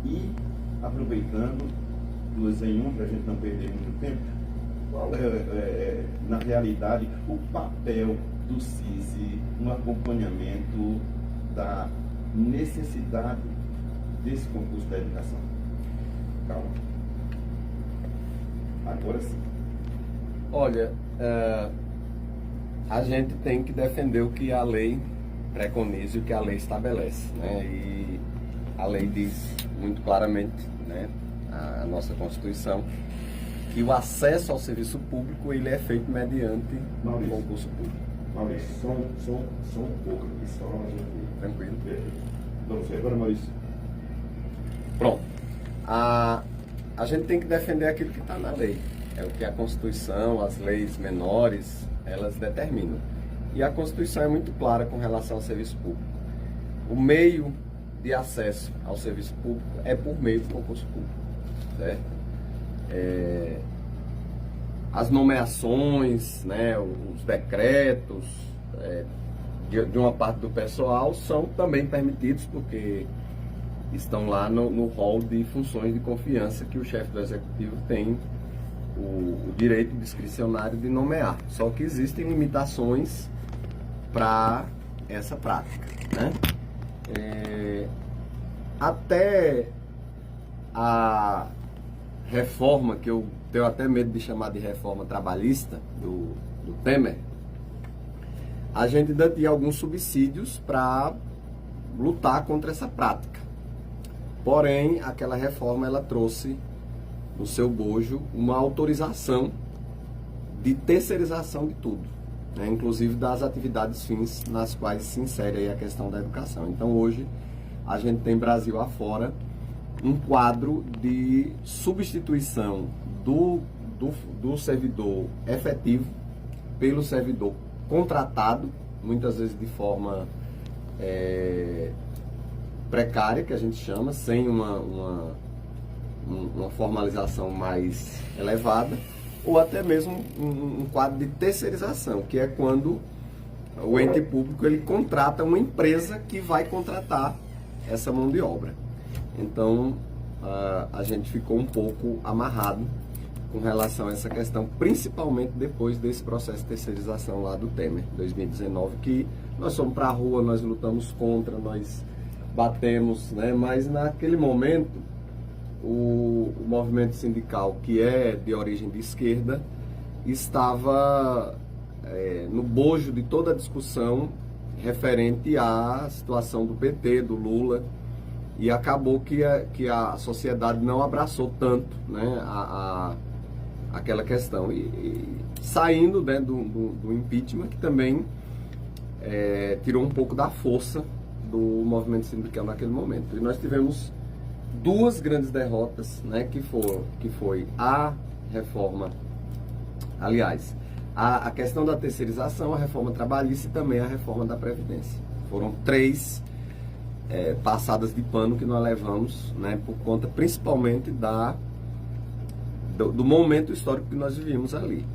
E, aproveitando, duas em um, para a gente não perder muito tempo, qual é, na realidade, o papel do CISI no acompanhamento da necessidade desse concurso da educação? Calma. Agora sim. Olha, a gente tem que defender o que a lei preconiza e o que a lei estabelece, né? E a lei diz muito claramente, né, a nossa Constituição, que o acesso ao serviço público ele é feito mediante concurso público. Maurício, só um pouco aqui, só a gente... Tranquilo. Vamos ver agora, Maurício. Pronto. A gente tem que defender aquilo que está na lei. É o que a Constituição, as leis menores, elas determinam. E a Constituição é muito clara com relação ao serviço público. O meio de acesso ao serviço público é por meio do concurso público, certo? As nomeações, né, os decretos de uma parte do pessoal são também permitidos porque estão lá no rol de funções de confiança que o chefe do executivo tem o direito discricionário de nomear. Só que existem limitações para essa prática, né? Até a reforma, que eu tenho até medo de chamar de reforma trabalhista do Temer, a gente ainda tinha alguns subsídios para lutar contra essa prática. Porém, aquela reforma ela trouxe no seu bojo uma autorização de terceirização de tudo, né? Inclusive das atividades fins nas quais se insere aí a questão da educação. Então hoje a gente tem Brasil afora um quadro de substituição do servidor efetivo pelo servidor contratado, muitas vezes de forma precária, que a gente chama, sem uma formalização mais elevada, ou até mesmo um quadro de terceirização, que é quando o ente público ele contrata uma empresa que vai contratar essa mão de obra. Então, a gente ficou um pouco amarrado com relação a essa questão, principalmente depois desse processo de terceirização lá do Temer, 2019, que nós fomos para a rua, nós lutamos contra, nós batemos, né? Mas naquele momento, o movimento sindical, que é de origem de esquerda, estava no bojo de toda a discussão referente à situação do PT, do Lula, e acabou que a sociedade não abraçou tanto, né, aquela questão. E saindo, né, do impeachment, que também tirou um pouco da força do movimento sindical naquele momento. E nós tivemos duas grandes derrotas, né, que foi a reforma, aliás, a questão da terceirização, a reforma trabalhista e também a reforma da Previdência. Foram três passadas de pano que nós levamos, né, por conta principalmente do momento histórico que nós vivíamos ali.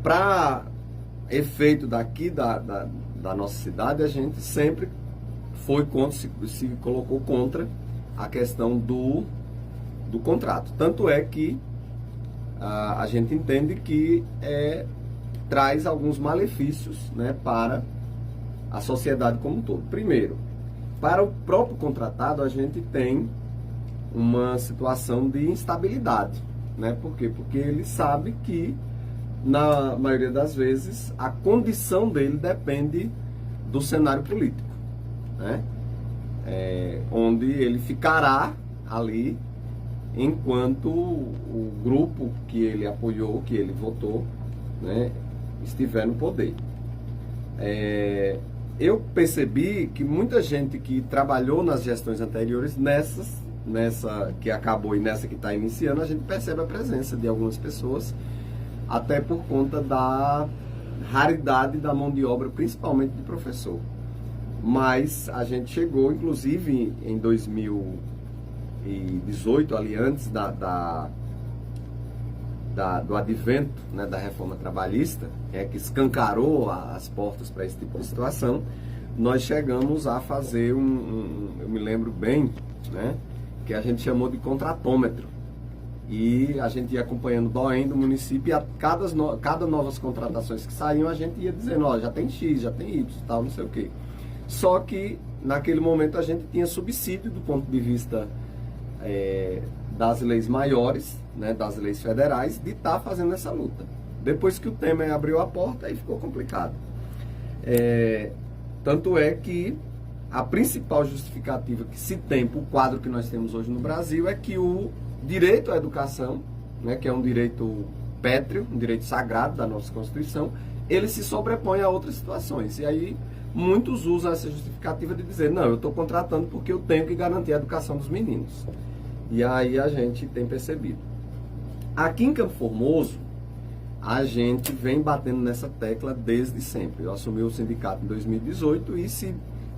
Para efeito daqui da nossa cidade, a gente sempre foi contra, se colocou contra a questão do contrato. Tanto é que a gente entende que traz alguns malefícios, né, para a sociedade como um todo. Primeiro, para o próprio contratado, a gente tem uma situação de instabilidade, né? Por quê? Porque ele sabe que, na maioria das vezes, a condição dele depende do cenário político, né? Onde ele ficará ali enquanto o grupo que ele apoiou, que ele votou, né, estiver no poder. Eu percebi que muita gente que trabalhou nas gestões anteriores, nessa que acabou e nessa que está iniciando, a gente percebe a presença de algumas pessoas, até por conta da raridade da mão de obra, principalmente de professor. Mas a gente chegou, inclusive, em 2018, ali antes do advento, né, da reforma trabalhista, que escancarou as portas para esse tipo de situação, nós chegamos a fazer eu me lembro bem, né, que a gente chamou de contratômetro. E a gente ia acompanhando o DOEM do município e a cada novas contratações que saíam, a gente ia dizendo, ó, já tem X, já tem Y, tal, não sei o quê. Só que, naquele momento, a gente tinha subsídio do ponto de vista das leis maiores, né, das leis federais, de estar fazendo essa luta. Depois que o Temer abriu a porta, aí ficou complicado. Tanto é que a principal justificativa que se tem para o quadro que nós temos hoje no Brasil é que o direito à educação, né, que é um direito pétreo, um direito sagrado da nossa Constituição, ele se sobrepõe a outras situações. E aí muitos usam essa justificativa de dizer, não, eu estou contratando porque eu tenho que garantir a educação dos meninos. E aí a gente tem percebido. Aqui em Campo Formoso, a gente vem batendo nessa tecla desde sempre. Eu assumi o sindicato em 2018 e se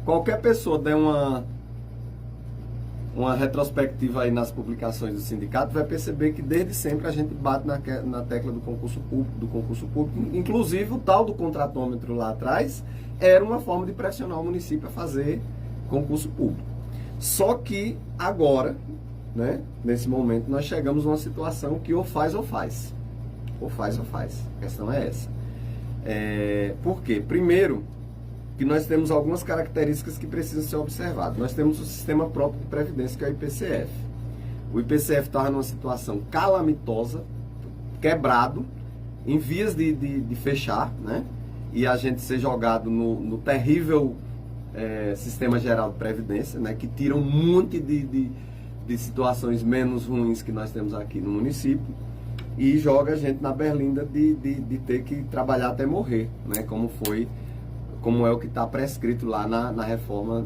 qualquer pessoa der uma retrospectiva aí nas publicações do sindicato, vai perceber que desde sempre a gente bate na tecla do concurso público. Inclusive o tal do contratômetro lá atrás era uma forma de pressionar o município a fazer concurso público. Só que agora, né, nesse momento, nós chegamos numa situação que ou faz ou faz. Ou faz ou faz. A questão é essa. Por quê? Primeiro, que nós temos algumas características que precisam ser observadas. Nós temos o sistema próprio de previdência, que é o IPCF. O IPCF estava numa situação calamitosa, quebrado, em vias de fechar, né? E a gente ser jogado no terrível sistema geral de previdência, né? Que tira um monte de situações menos ruins que nós temos aqui no município e joga a gente na berlinda de ter que trabalhar até morrer, né? Como é o que está prescrito lá na reforma,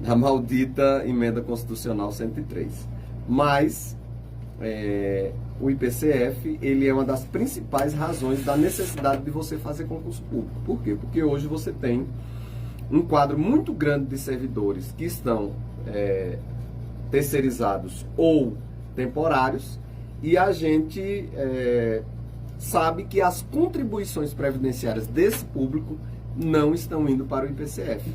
na maldita emenda constitucional 103. Mas o IPCF, ele é uma das principais razões da necessidade de você fazer concurso público. Por quê? Porque hoje você tem um quadro muito grande de servidores que estão terceirizados ou temporários, e a gente sabe que as contribuições previdenciárias desse público não estão indo para o IPCF,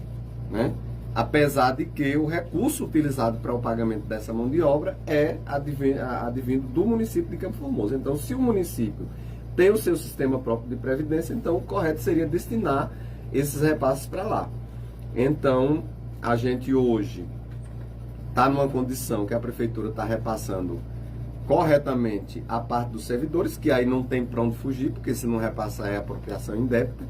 né? Apesar de que o recurso utilizado para o pagamento dessa mão de obra é advindo do município de Campo Formoso. Então, se o município tem o seu sistema próprio de previdência, então o correto seria destinar esses repasses para lá. Então, a gente hoje está numa condição que a prefeitura está repassando corretamente a parte dos servidores, que aí não tem para onde fugir, porque se não repassar é apropriação indébita.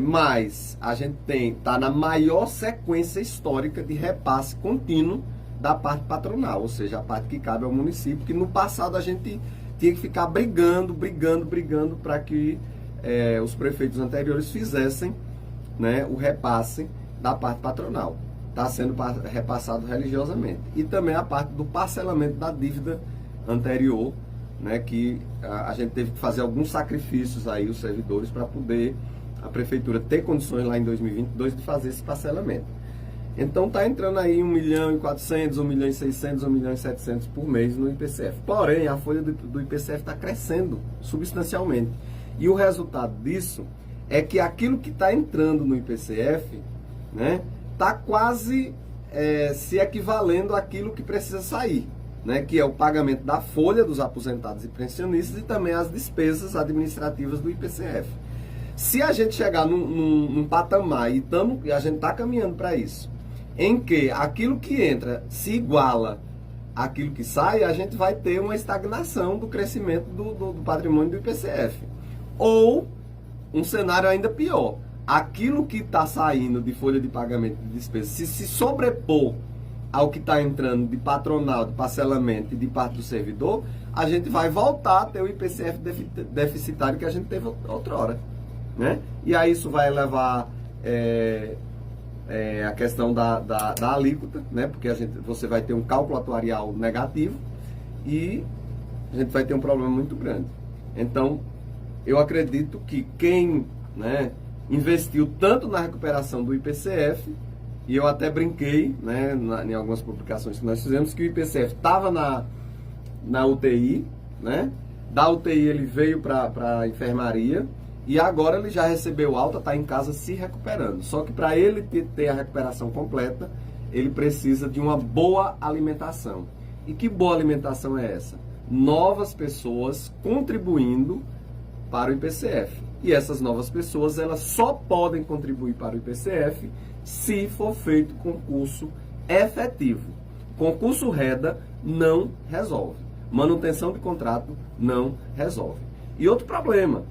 Mas a gente está na maior sequência histórica de repasse contínuo da parte patronal, ou seja, a parte que cabe ao município, que no passado a gente tinha que ficar brigando para que os prefeitos anteriores fizessem, né, o repasse da parte patronal. Está sendo repassado religiosamente. E também a parte do parcelamento da dívida anterior, né, que a gente teve que fazer alguns sacrifícios aí, os servidores, para poder a prefeitura ter condições lá em 2022 de fazer esse parcelamento. Então está entrando aí 1.400.000, 1.600.000, 1.700.000 por mês no IPCF. Porém, a folha do IPCF está crescendo substancialmente. E o resultado disso é que aquilo que está entrando no IPCF, né, está quase se equivalendo àquilo que precisa sair, né, que é o pagamento da folha dos aposentados e pensionistas e também as despesas administrativas do IPCF. Se a gente chegar num patamar, e a gente está caminhando para isso, em que aquilo que entra se iguala àquilo que sai, a gente vai ter uma estagnação do crescimento do patrimônio do IPCF. Ou um cenário ainda pior, aquilo que está saindo de folha de pagamento de despesas, se sobrepor ao que está entrando de patronal, de parcelamento e de parte do servidor, a gente vai voltar a ter o IPCF deficitário que a gente teve outrora, né? E aí isso vai levar a questão da alíquota, né? Porque você vai ter um cálculo atuarial negativo e a gente vai ter um problema muito grande. Então, eu acredito que quem, né, investiu tanto na recuperação do IPCF, e eu até brinquei, né, em algumas publicações que nós fizemos, que o IPCF estava na UTI, né? Da UTI ele veio para a enfermaria, e agora ele já recebeu alta, está em casa se recuperando. Só que para ele ter a recuperação completa, ele precisa de uma boa alimentação. E que boa alimentação é essa? Novas pessoas contribuindo para o IPCF. E essas novas pessoas, elas só podem contribuir para o IPCF se for feito concurso efetivo. Concurso REDA não resolve. Manutenção de contrato não resolve. E outro problema.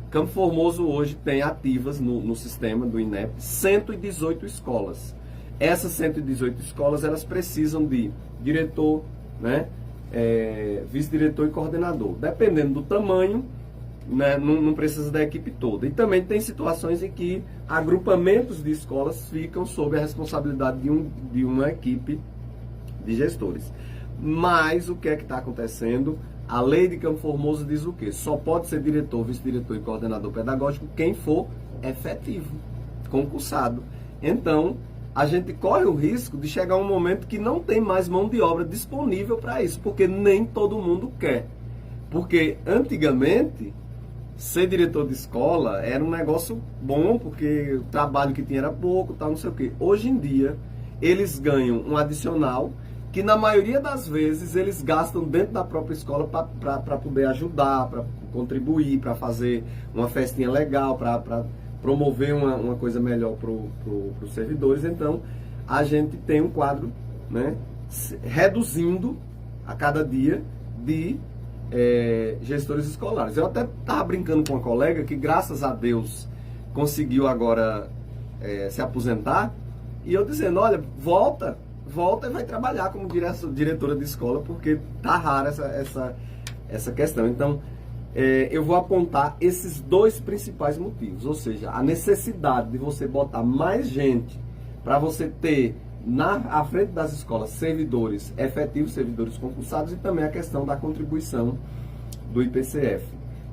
Campo Formoso hoje tem ativas no sistema do INEP 118 escolas. Essas 118 escolas, elas precisam de diretor, né, vice-diretor e coordenador. Dependendo do tamanho, né, não precisa da equipe toda. E também tem situações em que agrupamentos de escolas ficam sob a responsabilidade de uma equipe de gestores. Mas o que é que está acontecendo? A lei de Campo Formoso diz o quê? Só pode ser diretor, vice-diretor e coordenador pedagógico quem for efetivo, concursado. Então, a gente corre o risco de chegar um momento que não tem mais mão de obra disponível para isso, porque nem todo mundo quer. Porque antigamente, ser diretor de escola era um negócio bom, porque o trabalho que tinha era pouco, tal, não sei o quê. Hoje em dia, eles ganham um adicional que na maioria das vezes eles gastam dentro da própria escola para poder ajudar, para contribuir, para fazer uma festinha legal, para promover uma coisa melhor para os servidores. Então, a gente tem um quadro, né, reduzindo a cada dia de gestores escolares. Eu até estava brincando com uma colega que, graças a Deus, conseguiu agora se aposentar, e eu dizendo, olha, volta e vai trabalhar como diretora de escola, porque tá rara essa questão. Então, eu vou apontar esses dois principais motivos, ou seja, a necessidade de você botar mais gente para você ter à frente das escolas servidores efetivos, servidores concursados, e também a questão da contribuição do IPCF.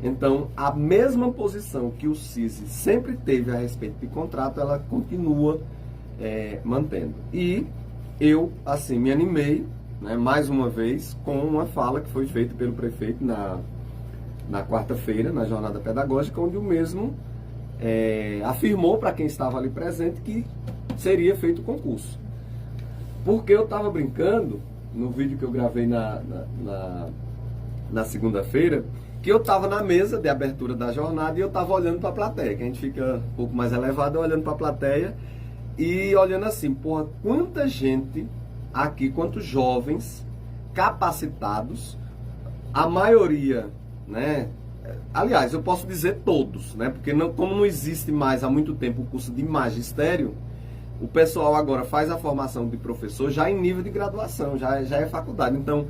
Então, a mesma posição que o CISI sempre teve a respeito de contrato, ela continua mantendo. E eu, assim, me animei, né, mais uma vez, com uma fala que foi feita pelo prefeito na quarta-feira, na jornada pedagógica, onde o mesmo afirmou para quem estava ali presente que seria feito o concurso. Porque eu estava brincando, no vídeo que eu gravei na segunda-feira, que eu estava na mesa de abertura da jornada e eu estava olhando para a plateia, que a gente fica um pouco mais elevado, olhando para a plateia e olhando assim, porra, quanta gente aqui, quantos jovens capacitados, a maioria, né? Aliás, eu posso dizer todos, né? Porque como não existe mais há muito tempo o curso de magistério, o pessoal agora faz a formação de professor já em nível de graduação, já é faculdade. Então,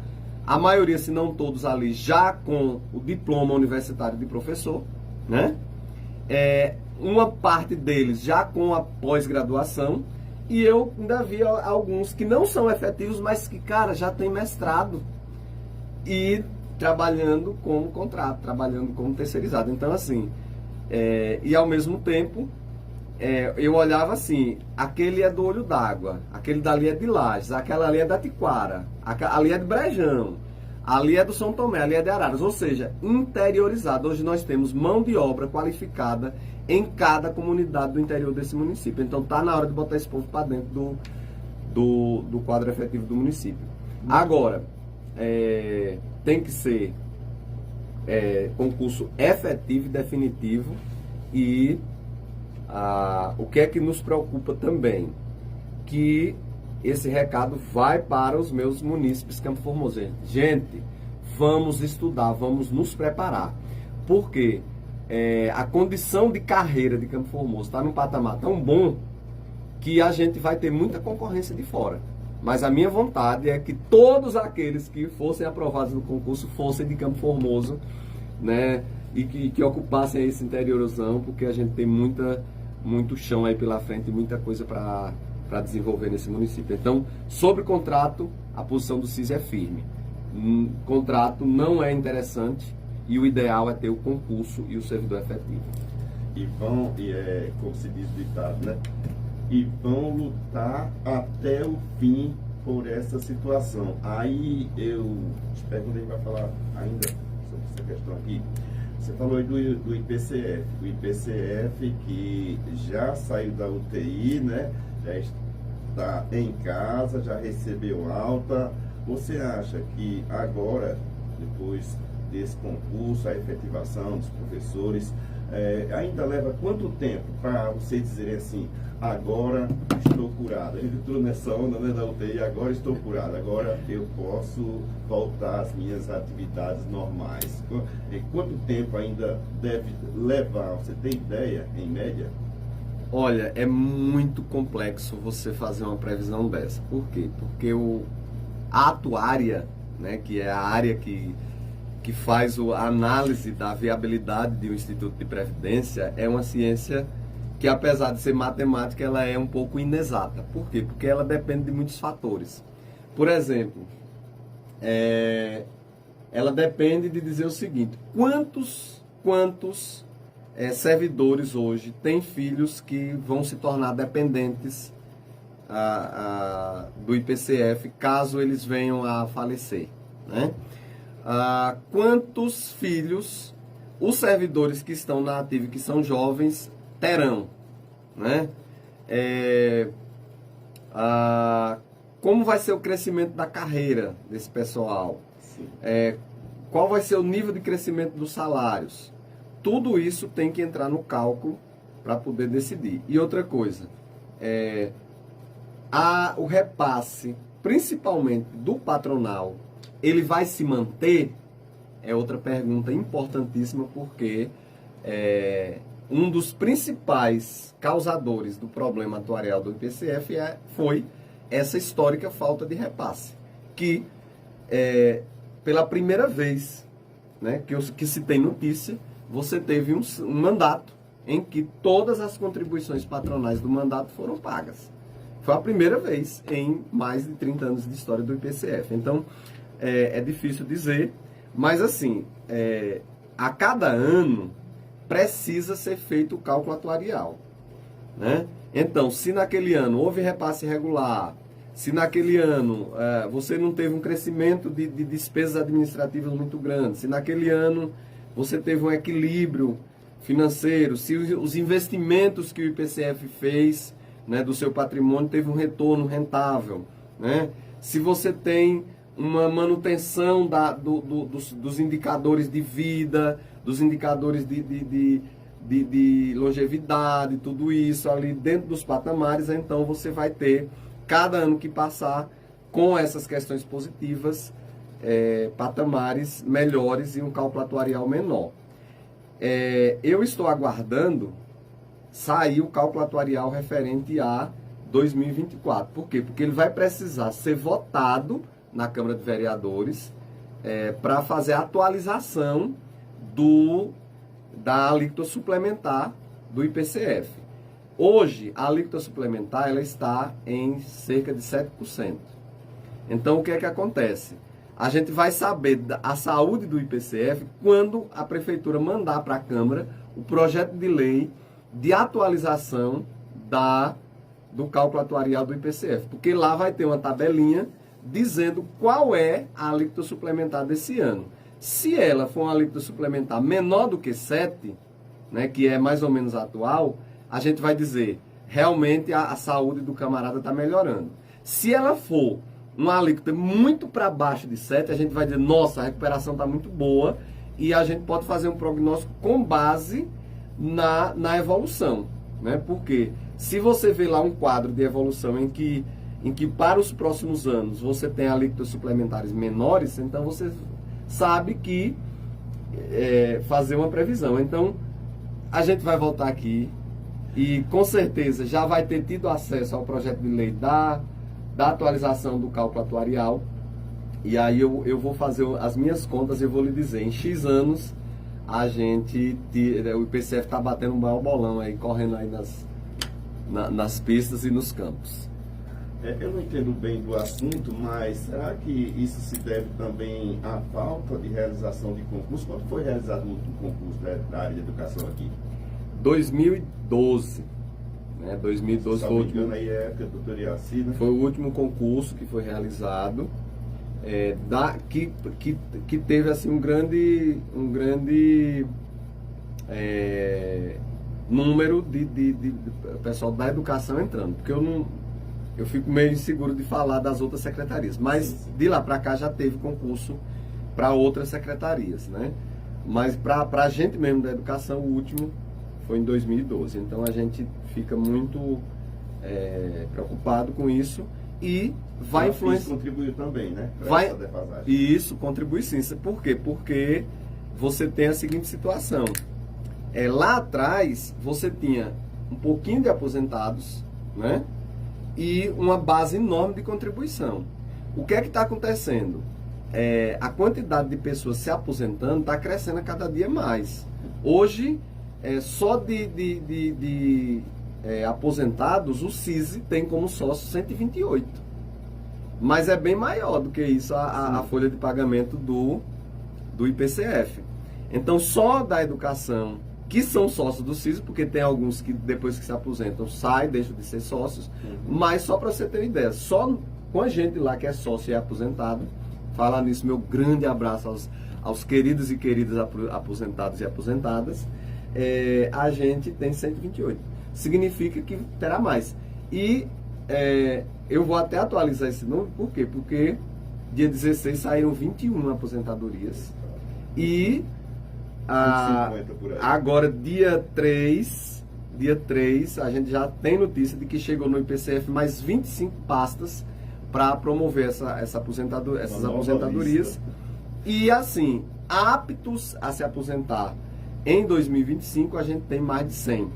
a maioria, se não todos ali, já com o diploma universitário de professor, né? Uma parte deles já com a pós-graduação, e eu ainda vi alguns que não são efetivos, mas que, cara, já tem mestrado e trabalhando como contrato, trabalhando como terceirizado. Então, assim, e ao mesmo tempo, eu olhava assim, aquele é do Olho d'Água, aquele dali é de Lages, aquela ali é da Tiquara, ali é de Brejão, ali é do São Tomé, ali é de Araras, ou seja, interiorizado. Hoje nós temos mão de obra qualificada em cada comunidade do interior desse município. Então tá na hora de botar esse povo para dentro do quadro efetivo do município. Agora, tem que ser concurso efetivo e definitivo. E o que é que nos preocupa também? Que esse recado vai para os meus munícipes Campo Formoso. Gente, vamos estudar, vamos nos preparar. Porque a condição de carreira de Campo Formoso está num patamar tão bom que a gente vai ter muita concorrência de fora. Mas a minha vontade é que todos aqueles que fossem aprovados no concurso fossem de Campo Formoso, né? E que ocupassem esse interiorzão, porque a gente tem muito chão aí pela frente e muita coisa para desenvolver nesse município. Então, sobre contrato, a posição do CISI é firme. Contrato não é interessante e o ideal é ter o concurso e o servidor efetivo. E como se diz o ditado, né? E vão lutar até o fim por essa situação. Aí eu espero que ele vai falar ainda sobre essa questão aqui. Você falou aí do IPCF. O IPCF que já saiu da UTI, né? Já está em casa, já recebeu alta. Você acha que agora, depois desse concurso, a efetivação dos professores, ainda leva quanto tempo para vocês dizerem assim, agora estou curado? Ele entrou nessa onda, né, da UTI, agora estou curado, agora eu posso voltar às minhas atividades normais. E quanto tempo ainda deve levar? Você tem ideia, em média? Olha, é muito complexo você fazer uma previsão dessa. Por quê? Porque a atuária, né, que é a área que faz a análise da viabilidade de um instituto de previdência, é uma ciência que, apesar de ser matemática, ela é um pouco inexata. Por quê? Porque ela depende de muitos fatores. Por exemplo, ela depende de dizer o seguinte: quantos servidores hoje têm filhos que vão se tornar dependentes do IPCF caso eles venham a falecer, né? Quantos filhos os servidores que estão na ativa, que são jovens, terão, né? Como vai ser o crescimento da carreira desse pessoal? Qual vai ser o nível de crescimento dos salários? Tudo isso tem que entrar no cálculo para poder decidir. E outra coisa, o repasse, principalmente do patronal, ele vai se manter? É outra pergunta importantíssima, porque um dos principais causadores do problema atuarial do IPCF foi essa histórica falta de repasse, que pela primeira vez, né, que se tem notícia, você teve um mandato em que todas as contribuições patronais do mandato foram pagas. Foi a primeira vez em mais de 30 anos de história do IPCF. Então, é difícil dizer, mas assim, a cada ano precisa ser feito o cálculo atuarial, né? Então, se naquele ano houve repasse regular, se naquele ano você não teve um crescimento de despesas administrativas muito grande, se naquele ano você teve um equilíbrio financeiro, se os investimentos que o IPCF fez, né, do seu patrimônio teve um retorno rentável, né? Se você tem uma manutenção dos indicadores de vida, dos indicadores de longevidade, tudo isso ali dentro dos patamares, então você vai ter, cada ano que passar, com essas questões positivas, patamares melhores e um cálculo atuarial menor. Eu estou aguardando sair o cálculo atuarial referente a 2024. Por quê? Porque ele vai precisar ser votado na Câmara de Vereadores para fazer a atualização da alíquota suplementar do IPCF. Hoje, a alíquota suplementar ela está em cerca de 7%. Então, o que é que acontece? A gente vai saber a saúde do IPCF quando a Prefeitura mandar para a Câmara o projeto de lei de atualização do cálculo atuarial do IPCF. Porque lá vai ter uma tabelinha dizendo qual é a alíquota suplementar desse ano. Se ela for uma alíquota suplementar menor do que 7, né, que é mais ou menos atual, a gente vai dizer, realmente a saúde do camarada está melhorando. Se ela for uma alíquota muito para baixo de 7, a gente vai dizer, nossa, a recuperação está muito boa, e a gente pode fazer um prognóstico com base na evolução, né? Porque se você vê lá um quadro de evolução em que para os próximos anos você tem alíquotas suplementares menores, então você sabe que fazer uma previsão. Então, a gente vai voltar aqui e com certeza já vai ter tido acesso ao projeto de lei da atualização do cálculo atuarial, e aí eu vou fazer as minhas contas e eu vou lhe dizer, em X anos o IPCF está batendo um maior bolão aí, correndo aí nas pistas e nos campos. Eu não entendo bem do assunto, mas será que isso se deve também à falta de realização de concurso? Quando foi realizado o último concurso da área de educação aqui? 2012. Né? 2012 foi o último, aí é época do Dr. Yaci, né? Foi o último concurso que foi realizado, que teve assim um grande número de pessoal da educação entrando, porque eu fico meio inseguro de falar das outras secretarias, mas de lá para cá já teve concurso para outras secretarias, né? Mas para a gente mesmo da educação, o último foi em 2012, então a gente fica muito preocupado com isso e vai influenciar. Contribuiu também, né? Essa defasagem. E isso contribui sim. Por quê? Porque você tem a seguinte situação. Lá atrás, você tinha um pouquinho de aposentados, né? E uma base enorme de contribuição. O que é que está acontecendo? A quantidade de pessoas se aposentando está crescendo a cada dia mais. Hoje, só de aposentados, o CISI tem como sócio 128. Mas é bem maior do que isso a folha de pagamento do IPCF. Então, só da educação, que são sócios do CISI, porque tem alguns que depois que se aposentam saem, deixam de ser sócios, mas só para você ter uma ideia, só com a gente lá que é sócio e é aposentado, falar nisso, meu grande abraço aos queridos e queridas aposentados e aposentadas, a gente tem 128. Significa que terá mais. E eu vou até atualizar esse número, por quê? Porque dia 16 saíram 21 aposentadorias. E agora, dia 3, a gente já tem notícia de que chegou no IPCF mais 25 pastas para promover essas aposentadorias. E assim, aptos a se aposentar em 2025, a gente tem mais de 100.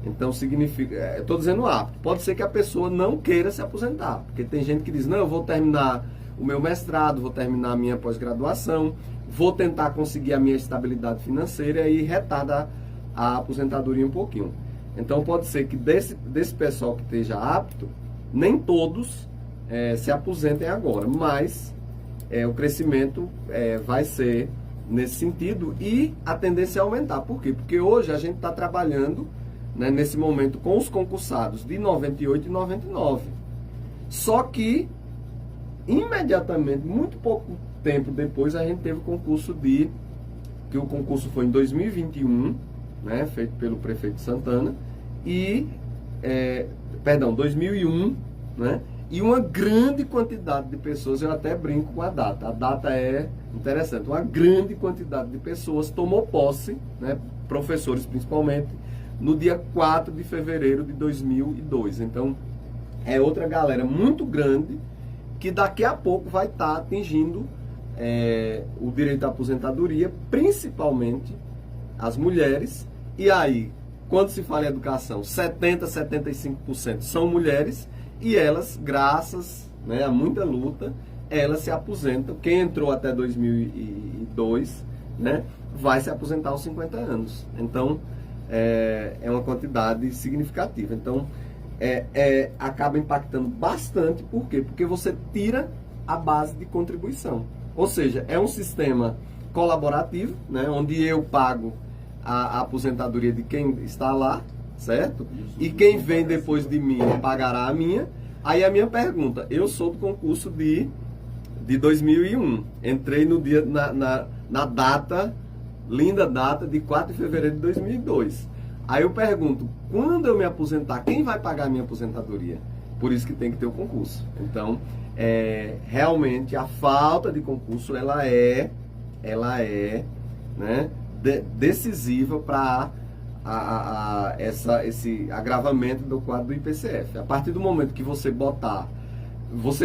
Então significa, estou dizendo apto, pode ser que a pessoa não queira se aposentar, porque tem gente que diz, não, eu vou terminar o meu mestrado, vou terminar a minha pós-graduação, vou tentar conseguir a minha estabilidade financeira e retarda a aposentadoria um pouquinho. Então pode ser que desse pessoal que esteja apto, nem todos se aposentem agora, mas o crescimento vai ser nesse sentido e a tendência é aumentar. Por quê? Porque hoje a gente está trabalhando, né, nesse momento com os concursados de 98 e 99. Só que imediatamente, muito pouco tempo depois, a gente teve o concurso que o concurso foi em 2021, né, feito pelo prefeito Santana, 2001, né, e uma grande quantidade de pessoas, eu até brinco com a data é interessante, uma grande quantidade de pessoas tomou posse, né, professores principalmente, no dia 4 de fevereiro de 2002. Então, é outra galera muito grande que daqui a pouco vai estar atingindo o direito à aposentadoria, principalmente as mulheres. E aí, quando se fala em educação, 70%, 75% são mulheres e elas, graças, né, a muita luta, elas se aposentam. Quem entrou até 2002, né, vai se aposentar aos 50 anos. Então, é uma quantidade significativa. Então, acaba impactando bastante. Por quê? Porque você tira a base de contribuição. Ou seja, é um sistema colaborativo, né, onde eu pago a aposentadoria de quem está lá, certo? E quem vem depois de mim pagará a minha. Aí a minha pergunta, eu sou do concurso de 2001, entrei no dia, na data, linda data de 4 de fevereiro de 2002. Aí eu pergunto, quando eu me aposentar, quem vai pagar a minha aposentadoria? Por isso que tem que ter o concurso. Então, realmente a falta de concurso, ela é né, decisiva para esse agravamento do quadro do IPCF. A partir do momento que você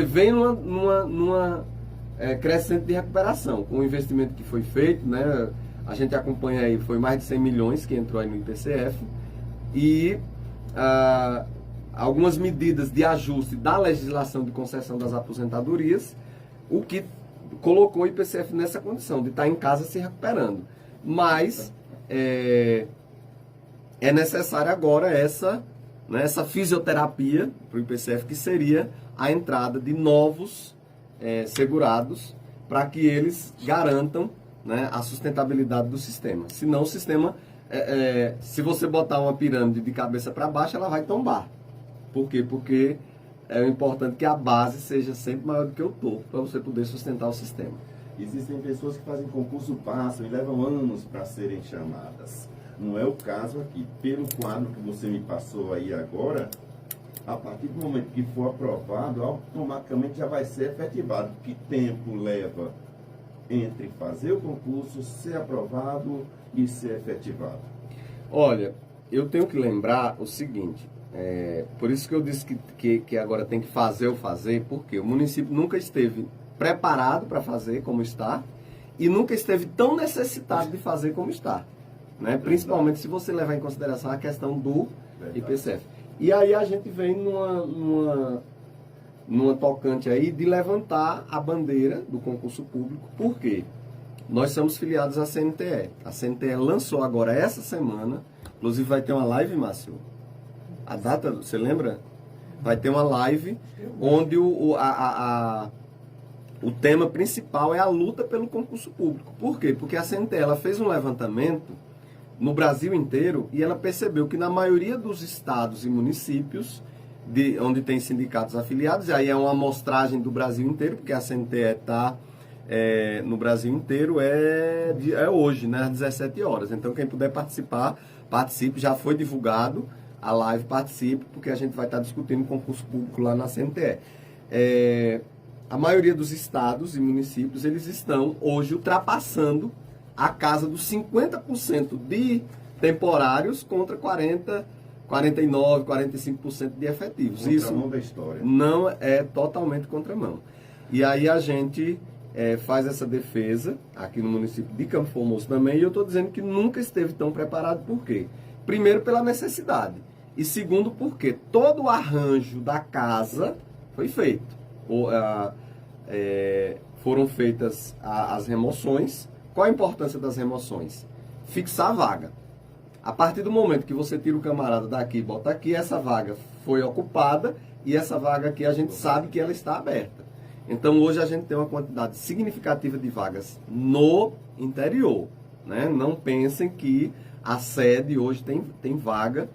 vem numa crescente de recuperação, com o investimento que foi feito, né, a gente acompanha aí, foi mais de 100 milhões que entrou aí no IPCF, e algumas medidas de ajuste da legislação de concessão das aposentadorias, o que colocou o IPCF nessa condição, de estar em casa se recuperando. Mas é necessária agora essa fisioterapia para o IPCF, que seria a entrada de novos segurados, para que eles garantam, né, a sustentabilidade do sistema. Senão o sistema, se você botar uma pirâmide de cabeça para baixo, ela vai tombar. Por quê? Porque é importante que a base seja sempre maior do que o topo, para você poder sustentar o sistema. Existem pessoas que fazem concurso, passam e levam anos para serem chamadas. Não é o caso aqui. Pelo quadro que você me passou aí agora, a partir do momento que for aprovado, automaticamente já vai ser efetivado. Que tempo leva entre fazer o concurso, ser aprovado e ser efetivado? Olha, eu tenho que lembrar o seguinte, por isso que eu disse que agora tem que fazer ou fazer, porque o município nunca esteve preparado para fazer como está e nunca esteve tão necessitado de fazer como está, né? Principalmente se você levar em consideração a questão do IPCF. E aí a gente vem numa tocante aí de levantar a bandeira do concurso público. Por quê? Nós somos filiados à CNTE. A CNTE lançou agora essa semana, inclusive vai ter uma live, Márcio. A data, você lembra? Vai ter uma live onde o tema principal é a luta pelo concurso público. Por quê? Porque a CNTE ela fez um levantamento no Brasil inteiro e ela percebeu que na maioria dos estados e municípios onde tem sindicatos afiliados, e aí é uma amostragem do Brasil inteiro, porque a CNTE está no Brasil inteiro, é hoje, né, às 17 horas. Então quem puder participar, participe, já foi divulgado a live, participe, porque a gente vai estar discutindo concurso público lá na CNTE. A maioria dos estados e municípios, eles estão hoje ultrapassando a casa dos 50% de temporários contra 49%, 45% de efetivos. Contramão Isso da história. não é totalmente contramão. E aí a gente faz essa defesa aqui no município de Campo Formoso também, e eu estou dizendo que nunca esteve tão preparado. Por quê? Primeiro, pela necessidade. E segundo, porque todo o arranjo da casa foi feito. Foram feitas as remoções. Qual a importância das remoções? Fixar a vaga. A partir do momento que você tira o camarada daqui e bota aqui, essa vaga foi ocupada e essa vaga aqui a gente sabe que ela está aberta. Então hoje a gente tem uma quantidade significativa de vagas no interior, né? Não pensem que a sede hoje tem vaga,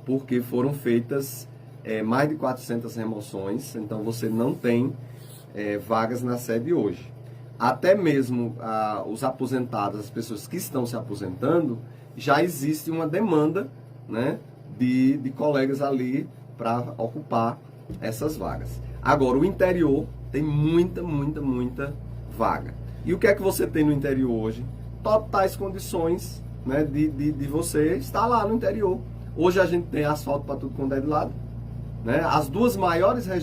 porque foram feitas mais de 400 remoções, então você não tem vagas na sede hoje. Até mesmo os aposentados, as pessoas que estão se aposentando, já existe uma demanda, né, de colegas ali para ocupar essas vagas. Agora, o interior tem muita vaga. E o que é que você tem no interior hoje? Totais condições, né, de você estar lá no interior. Hoje a gente tem asfalto para tudo quanto é de lado, né?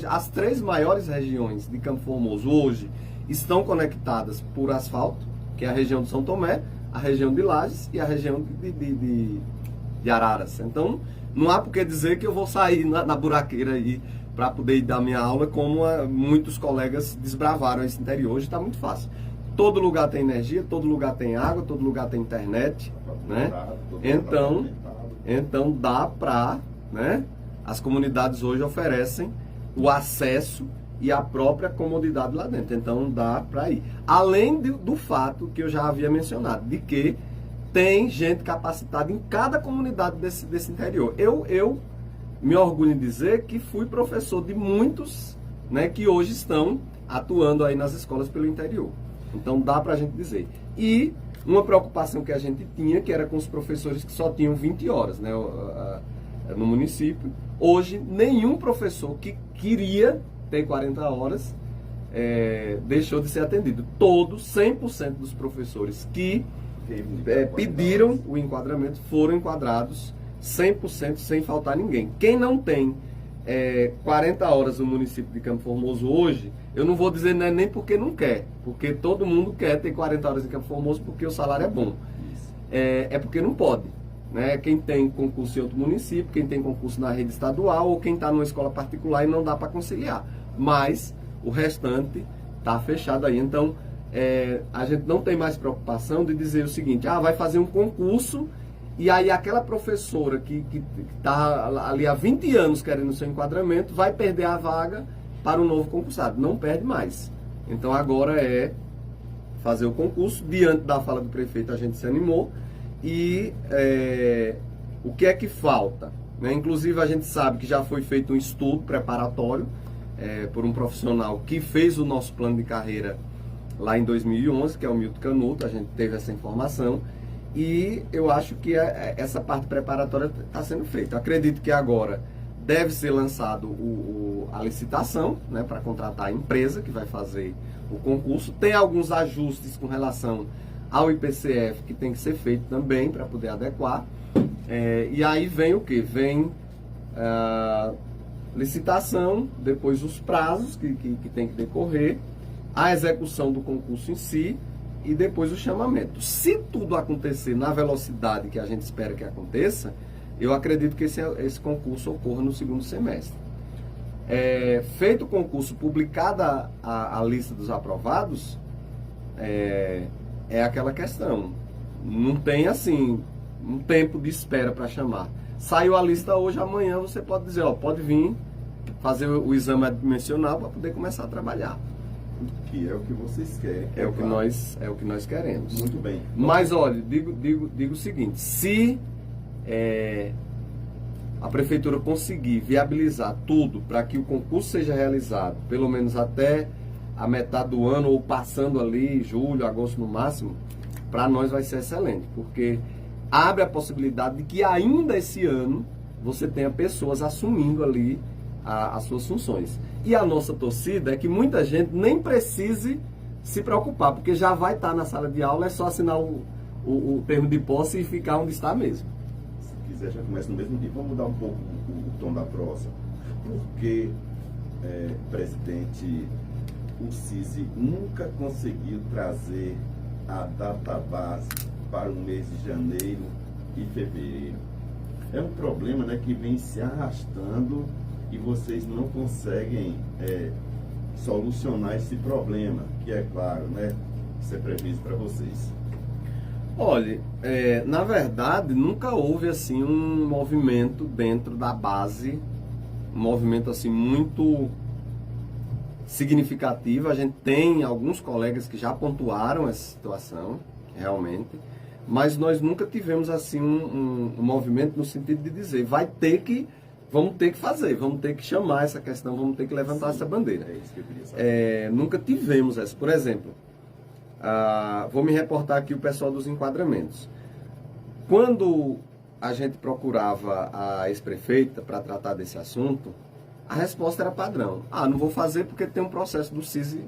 As três maiores regiões de Campo Formoso hoje estão conectadas por asfalto, que é a região de São Tomé, a região de Lages e a região de Araras. Então, não há por que dizer que eu vou sair na buraqueira aí para poder dar minha aula, como muitos colegas desbravaram esse interior. Hoje está muito fácil. Todo lugar tem energia, todo lugar tem água, todo lugar tem internet, né? Então dá para, né? As comunidades hoje oferecem o acesso e a própria comodidade lá dentro. Então dá para ir. Além do fato que eu já havia mencionado, de que tem gente capacitada em cada comunidade desse interior. Eu me orgulho em dizer que fui professor de muitos, né, que hoje estão atuando aí nas escolas pelo interior. Então dá para a gente dizer. E uma preocupação que a gente tinha, que era com os professores que só tinham 20 horas, né, no município. Hoje, nenhum professor que queria ter 40 horas deixou de ser atendido. Todos, 100% dos professores que pediram o enquadramento foram enquadrados 100%, sem faltar ninguém. Quem não tem 40 horas no município de Campo Formoso hoje, eu não vou dizer nem porque não quer, porque todo mundo quer ter 40 horas em Campo Formoso porque o salário é bom. É porque não pode. Né? Quem tem concurso em outro município, quem tem concurso na rede estadual ou quem está numa escola particular e não dá para conciliar. Mas o restante está fechado aí. Então, a gente não tem mais preocupação de dizer o seguinte: vai fazer um concurso e aí aquela professora que está ali há 20 anos querendo seu enquadramento vai perder a vaga para um novo concursado. Não perde mais. Então agora é fazer o concurso. Diante da fala do prefeito, a gente se animou. E o que é que falta? Né? Inclusive a gente sabe que já foi feito um estudo preparatório por um profissional que fez o nosso plano de carreira lá em 2011, que é o Milton Canuto. A gente teve essa informação. e eu acho que essa parte preparatória está sendo feita. Eu acredito que agora deve ser lançado a licitação, né, para contratar a empresa que vai fazer o concurso. Tem alguns ajustes com relação ao IPCF que tem que ser feito também para poder adequar. E aí vem o que? Vem licitação, depois os prazos que tem que decorrer, a execução do concurso em si e depois o chamamento. Se tudo acontecer na velocidade que a gente espera que aconteça, eu acredito que esse concurso ocorra no segundo semestre. Feito o concurso, publicada a lista dos aprovados, é aquela questão. Não tem assim um tempo de espera para chamar. Saiu a lista hoje, amanhã você pode dizer, pode vir fazer o exame admissional para poder começar a trabalhar. Que é o que vocês querem. É o que nós queremos. Muito bem. Mas olha, digo o seguinte, se a prefeitura conseguir viabilizar tudo para que o concurso seja realizado, pelo menos até a metade do ano, ou passando ali, julho, agosto no máximo, para nós vai ser excelente, porque abre a possibilidade de que ainda esse ano você tenha pessoas assumindo ali as suas funções. E a nossa torcida é que muita gente nem precise se preocupar, porque já vai estar na sala de aula, é só assinar o termo de posse e ficar onde está mesmo. Se quiser, já começa no mesmo dia. Vamos mudar um pouco o tom da prosa. Porque, presidente, o CISI nunca conseguiu trazer a database para o mês de janeiro e fevereiro. É um problema, né, que vem se arrastando e vocês não conseguem solucionar esse problema, que é claro, né, isso é previsto para vocês. Olha, na verdade, nunca houve assim um movimento dentro da base, um movimento assim muito significativo. A gente tem alguns colegas que já pontuaram essa situação, realmente, mas nós nunca tivemos assim um movimento no sentido de dizer, vamos ter que fazer, vamos ter que chamar essa questão, vamos ter que levantar essa bandeira. É isso que eu queria saber. Nunca tivemos essa. Por exemplo, vou me reportar aqui o pessoal dos enquadramentos. Quando a gente procurava a ex-prefeita para tratar desse assunto, a resposta era padrão. Não vou fazer porque tem um processo do CISI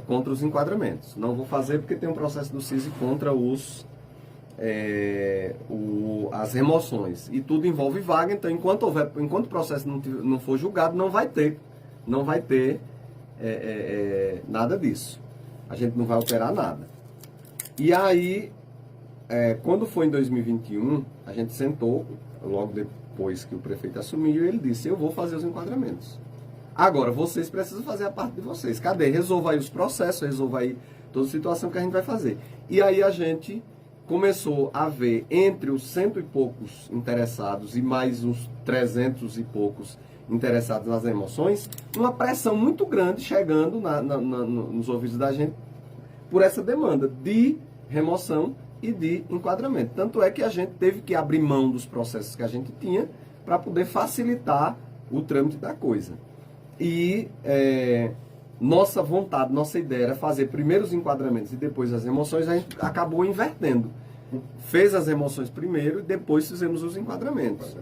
contra os enquadramentos. Não vou fazer porque tem um processo do CISI contra as remoções. E tudo envolve vaga, então enquanto o processo não for julgado, não vai ter nada disso. A gente não vai alterar nada. E aí, quando foi em 2021, a gente sentou, logo depois que o prefeito assumiu, ele disse, eu vou fazer os enquadramentos. Agora, vocês precisam fazer a parte de vocês. Cadê? Resolva aí os processos, resolva aí toda a situação que a gente vai fazer. E aí a gente começou a ver, entre os 100 e poucos interessados e mais uns 300 e poucos interessados nas remoções, uma pressão muito grande chegando nos ouvidos da gente por essa demanda de remoção e de enquadramento. Tanto é que a gente teve que abrir mão dos processos que a gente tinha para poder facilitar o trâmite da coisa. E nossa vontade, nossa ideia era fazer primeiro os enquadramentos e depois as remoções, a gente acabou invertendo. Fez as remoções primeiro e depois fizemos os enquadramentos.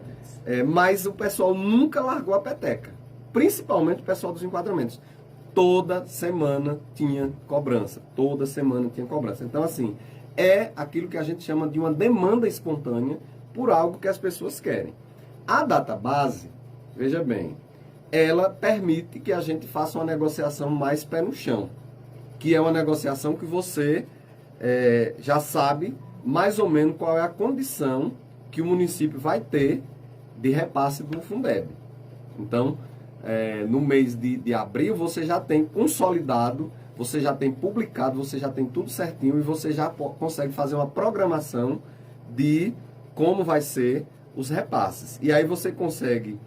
Mas o pessoal nunca largou a peteca, principalmente o pessoal dos enquadramentos. Toda semana tinha cobrança, Então, assim, é aquilo que a gente chama de uma demanda espontânea por algo que as pessoas querem. A database, veja bem, ela permite que a gente faça uma negociação mais pé no chão, que é uma negociação que você já sabe mais ou menos qual é a condição que o município vai ter de repasse do Fundeb. Então, no mês de abril, você já tem consolidado, você já tem publicado, você já tem tudo certinho e você já consegue fazer uma programação de como vai ser os repasses. E aí você consegue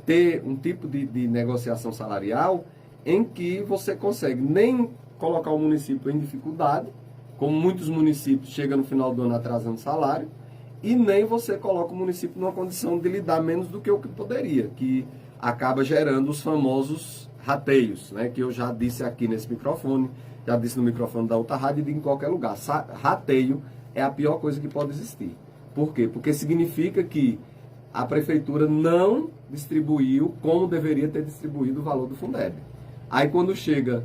ter um tipo de negociação salarial em que você consegue nem colocar o município em dificuldade, como muitos municípios chegam no final do ano atrasando salário, e nem você coloca o município numa condição de lidar menos do que o que poderia, que acaba gerando os famosos rateios, né, que eu já disse aqui nesse microfone, já disse no microfone da outra rádio e em qualquer lugar. Rateio é a pior coisa que pode existir. Por quê? Porque significa que a prefeitura não distribuiu como deveria ter distribuído o valor do Fundeb. Aí quando chega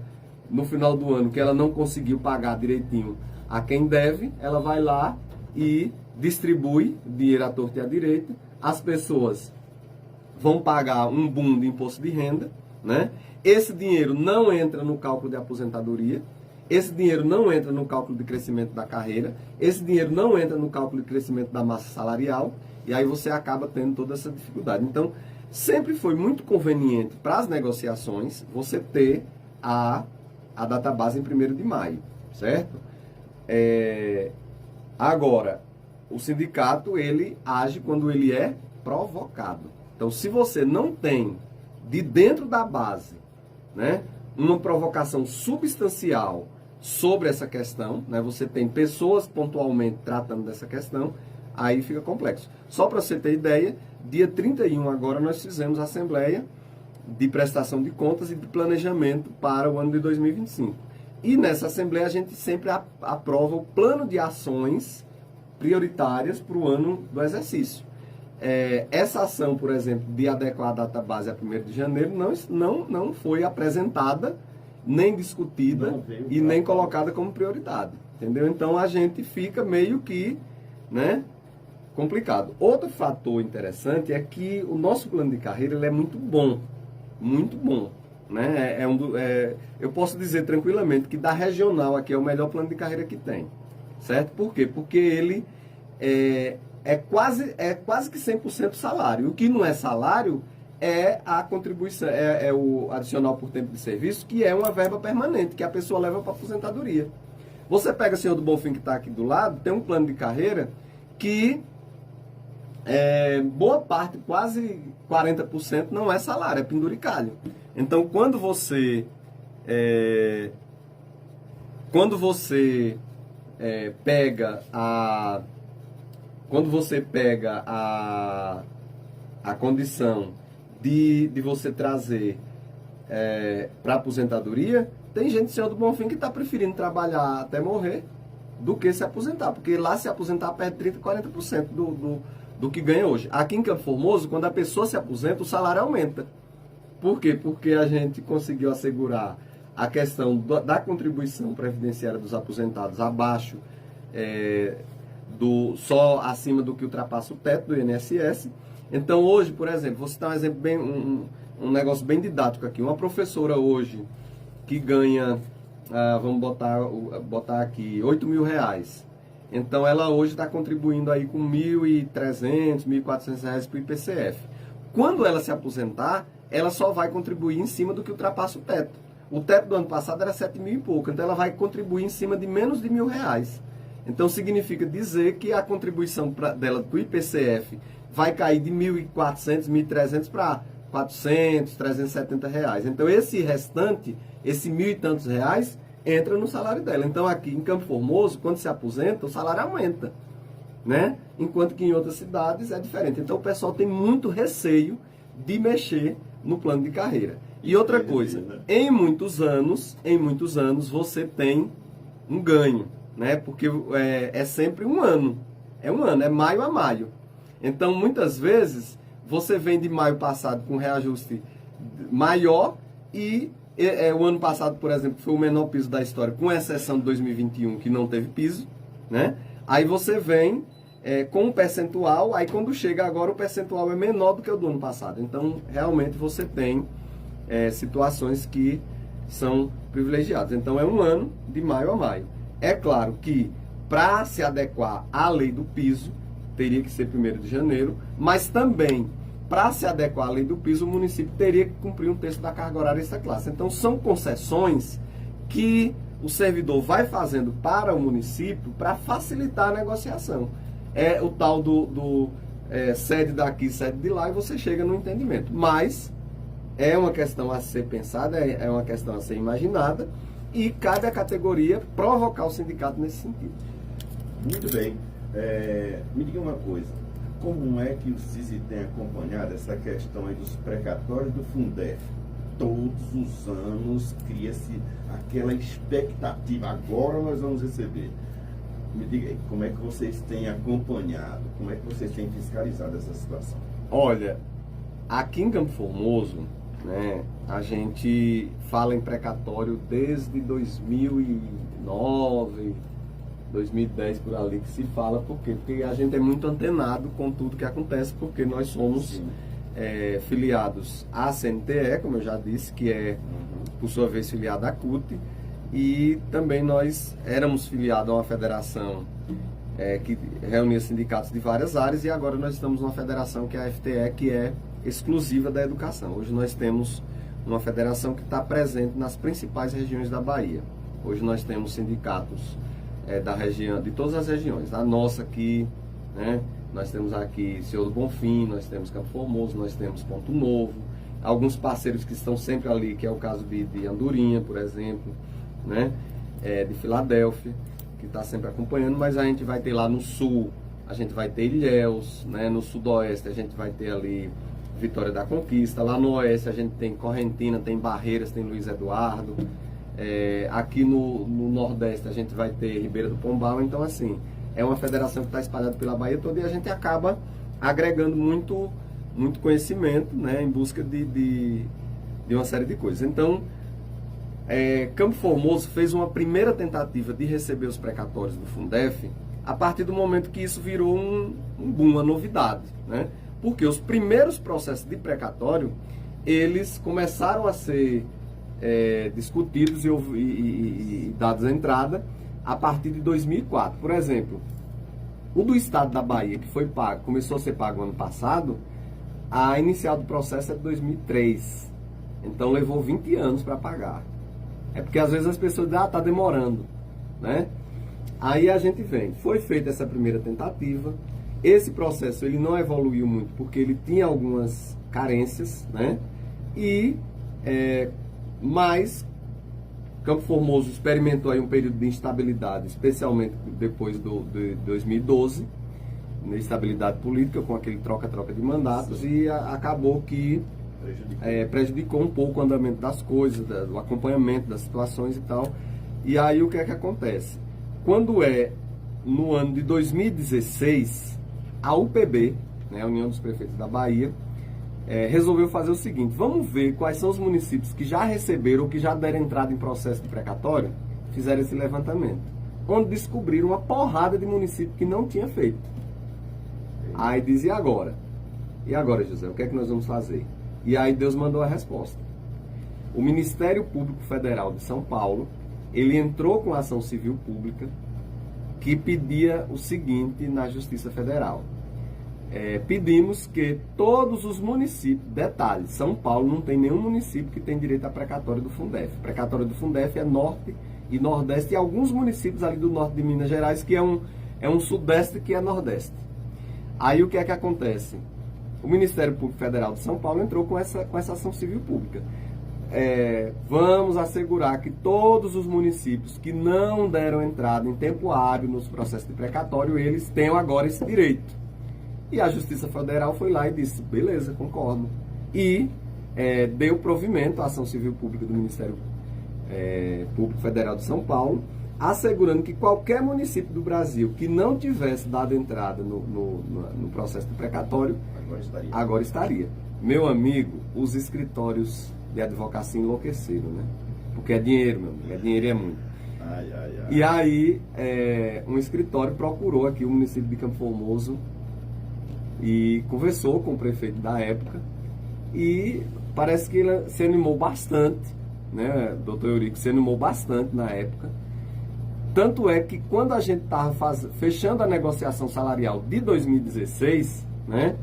no final do ano que ela não conseguiu pagar direitinho a quem deve, ela vai lá e distribui dinheiro à torta e à direita, as pessoas vão pagar um boom de imposto de renda, né? Esse dinheiro não entra no cálculo de aposentadoria, esse dinheiro não entra no cálculo de crescimento da carreira, esse dinheiro não entra no cálculo de crescimento da massa salarial, e aí você acaba tendo toda essa dificuldade. Então, sempre foi muito conveniente para as negociações você ter a database em 1º de maio, certo? Agora, o sindicato, ele age quando ele é provocado. Então, se você não tem de dentro da base, né, uma provocação substancial sobre essa questão, né, você tem pessoas pontualmente tratando dessa questão, aí fica complexo. Só para você ter ideia, dia 31 agora nós fizemos a Assembleia de Prestação de Contas e de Planejamento para o ano de 2025. E nessa Assembleia a gente sempre aprova o plano de ações prioritárias para o ano do exercício. Essa ação, por exemplo, de adequar a database a 1º de janeiro não foi apresentada, nem discutida e nem colocada como prioridade. Entendeu? Então a gente fica meio que, né, complicado. Outro fator interessante é que o nosso plano de carreira ele é muito bom. Muito bom. Né? Eu posso dizer tranquilamente que da regional aqui é o melhor plano de carreira que tem. Certo? Por quê? Porque ele é quase que 100% salário. O que não é salário é a contribuição, é o adicional por tempo de serviço, que é uma verba permanente, que a pessoa leva para a aposentadoria. Você pega o senhor do Bonfim que está aqui do lado, tem um plano de carreira que boa parte, quase 40% não é salário, é penduricalho. Então, quando você pega a condição de você trazer para aposentadoria, tem gente, senhor do Bonfim, que está preferindo trabalhar até morrer do que se aposentar, porque lá se aposentar perde 30%, 40% do que ganha hoje. Aqui em Campo Formoso, quando a pessoa se aposenta, o salário aumenta. Por quê? Porque a gente conseguiu assegurar a questão da contribuição previdenciária dos aposentados abaixo, só acima do que ultrapassa o teto do INSS. Então hoje, por exemplo, vou citar um exemplo um negócio bem didático aqui. Uma professora hoje que ganha, vamos botar aqui, R$8.000. Então ela hoje está contribuindo aí com R$1.300, R$1.400 para o IPCF. Quando ela se aposentar, ela só vai contribuir em cima do que ultrapassa o teto. O teto do ano passado era 7.000 e pouco, então ela vai contribuir em cima de menos de R$1.000. Então significa dizer que a contribuição dela do IPCF vai cair de 1.400, 1.300 para 400, 370 reais. Então esse restante, esse 1.000 e tantos reais, entra no salário dela. Então aqui em Campo Formoso, quando se aposenta, o salário aumenta, né? Enquanto que em outras cidades é diferente. Então o pessoal tem muito receio de mexer no plano de carreira. E outra coisa, em muitos anos você tem um ganho, né? Porque é sempre um ano. É maio a maio. Então, muitas vezes, você vem de maio passado com reajuste maior e o ano passado, por exemplo, foi o menor piso da história, com exceção de 2021, que não teve piso, né? Aí você vem com um percentual, aí quando chega agora o percentual é menor do que o do ano passado. Então, realmente, você tem situações que são privilegiadas. Então, é um ano de maio a maio. É claro que, para se adequar à lei do piso, teria que ser 1º de janeiro, mas também, para se adequar à lei do piso, o município teria que cumprir 1/3 da carga horária dessa classe. Então, são concessões que o servidor vai fazendo para o município para facilitar a negociação. É o tal do sede daqui, sede de lá, e você chega no entendimento. Mas é uma questão a ser pensada, é uma questão a ser imaginada, e cabe à categoria provocar o sindicato nesse sentido. Muito bem. Me diga uma coisa, como é que o CISI tem acompanhado essa questão aí dos precatórios do Fundef? Todos os anos cria-se aquela expectativa, agora nós vamos receber. Me diga aí, como é que vocês têm acompanhado, como é que vocês têm fiscalizado essa situação? Olha, aqui em Campo Formoso, né, a gente fala em precatório desde 2009, 2010 por ali que se fala. Por quê? Porque a gente é muito antenado com tudo que acontece, porque nós somos filiados à CNTE, como eu já disse, que é, por sua vez, filiada à CUT, e também nós éramos filiados a uma federação que reunia sindicatos de várias áreas, e agora nós estamos numa federação que é a FTE, que é exclusiva da educação. Hoje nós temos uma federação que está presente nas principais regiões da Bahia. Hoje nós temos sindicatos da região, de todas as regiões. A nossa aqui, né, nós temos aqui Senhor do Bonfim, nós temos Campo Formoso, nós temos Ponto Novo, alguns parceiros que estão sempre ali, que é o caso de Andorinha, por exemplo, né, de Filadélfia, que está sempre acompanhando, mas a gente vai ter lá no sul, a gente vai ter Ilhéus, né, no sudoeste a gente vai ter ali Vitória da Conquista, lá no oeste a gente tem Correntina, tem Barreiras, tem Luiz Eduardo, aqui no nordeste a gente vai ter Ribeira do Pombal. Então, assim, é uma federação que está espalhada pela Bahia toda, e a gente acaba agregando muito conhecimento, né, em busca de uma série de coisas. Então, Campo Formoso fez uma primeira tentativa de receber os precatórios do Fundef a partir do momento que isso virou um boom, uma novidade, né? Porque os primeiros processos de precatório, eles começaram a ser discutidos e dados a entrada a partir de 2004. Por exemplo, o do estado da Bahia, que foi pago, começou a ser pago ano passado, a inicial do processo é de 2003. Então levou 20 anos para pagar. É porque às vezes as pessoas dizem, tá demorando, né? Aí a gente vem, foi feita essa primeira tentativa, esse processo ele não evoluiu muito porque ele tinha algumas carências, né? Mas Campo Formoso experimentou aí um período de instabilidade, especialmente depois de 2012, de instabilidade política, com aquele troca-troca de mandatos. Sim. E acabou que prejudicou um pouco o andamento das coisas, do acompanhamento das situações e tal. E aí o que é que acontece? Quando no ano de 2016, a UPB, né, a União dos Prefeitos da Bahia, resolveu fazer o seguinte: vamos ver quais são os municípios que já receberam ou que já deram entrada em processo de precatório. Fizeram esse levantamento, onde descobriram uma porrada de municípios que não tinha feito. Aí diz, e agora? E agora, José, o que é que nós vamos fazer? E aí Deus mandou a resposta. O Ministério Público Federal de São Paulo, ele entrou com a ação civil pública que pedia o seguinte na Justiça Federal. Pedimos que todos os municípios, detalhe, São Paulo não tem nenhum município que tem direito a precatório do Fundef. Precatório do Fundef é norte e nordeste, e alguns municípios ali do norte de Minas Gerais, que é um sudeste que é nordeste. Aí o que é que acontece? O Ministério Público Federal de São Paulo entrou com essa ação civil pública. Vamos assegurar que todos os municípios que não deram entrada em tempo hábil nos processos de precatório, eles tenham agora esse direito. E a Justiça Federal foi lá e disse, beleza, concordo. E deu provimento à ação civil pública do Ministério Público Federal de São Paulo, assegurando que qualquer município do Brasil que não tivesse dado entrada no processo de precatório, agora estaria. Meu amigo, os escritórios de advocacia enlouqueceram, né? Porque é dinheiro, meu amigo, dinheiro e é muito. E aí, um escritório procurou aqui o município de Campo Formoso e conversou com o prefeito da época, e parece que ele se animou bastante, né? Doutor Eurico se animou bastante na época. Tanto é que quando a gente estava fechando a negociação salarial de 2016, né?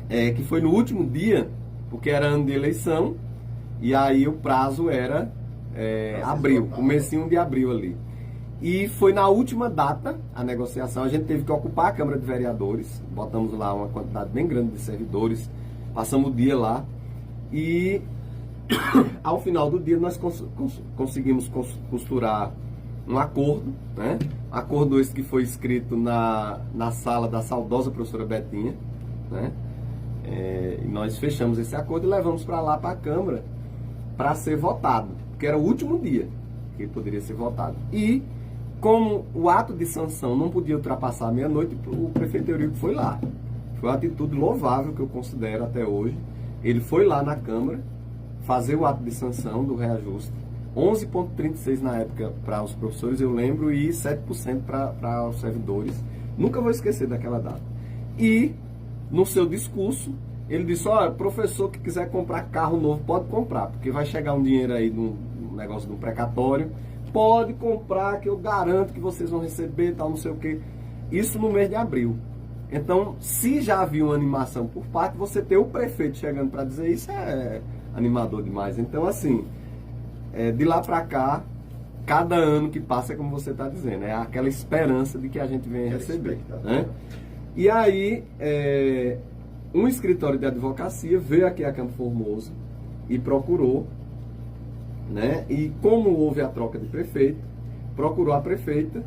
Que foi no último dia, porque era ano de eleição, e aí o prazo era abril, comecinho de abril ali. E foi na última data a negociação, a gente teve que ocupar a Câmara de Vereadores, botamos lá uma quantidade bem grande de servidores, passamos o dia lá, e ao final do dia nós conseguimos costurar um acordo, né? Acordo esse que foi escrito na sala da saudosa professora Betinha, né? E nós fechamos esse acordo e levamos para lá, para a Câmara, para ser votado, porque era o último dia que poderia ser votado. E como o ato de sanção não podia ultrapassar a meia-noite, o prefeito Eurico foi lá. Foi uma atitude louvável que eu considero até hoje. Ele foi lá na Câmara fazer o ato de sanção do reajuste. 11,36 na época para os professores, eu lembro, e 7% para os servidores. Nunca vou esquecer daquela data. E, no seu discurso, ele disse, olha, professor que quiser comprar carro novo, pode comprar, porque vai chegar um dinheiro aí no negócio do precatório, pode comprar, que eu garanto que vocês vão receber, tal, não sei o quê. Isso no mês de abril. Então, se já havia uma animação por parte, você ter o prefeito chegando para dizer isso é animador demais. Então, assim, de lá para cá, cada ano que passa é como você está dizendo, é aquela esperança de que a gente venha receber. Né? E aí, um escritório de advocacia veio aqui a Campo Formoso e procurou, né? E como houve a troca de prefeito, procurou a prefeita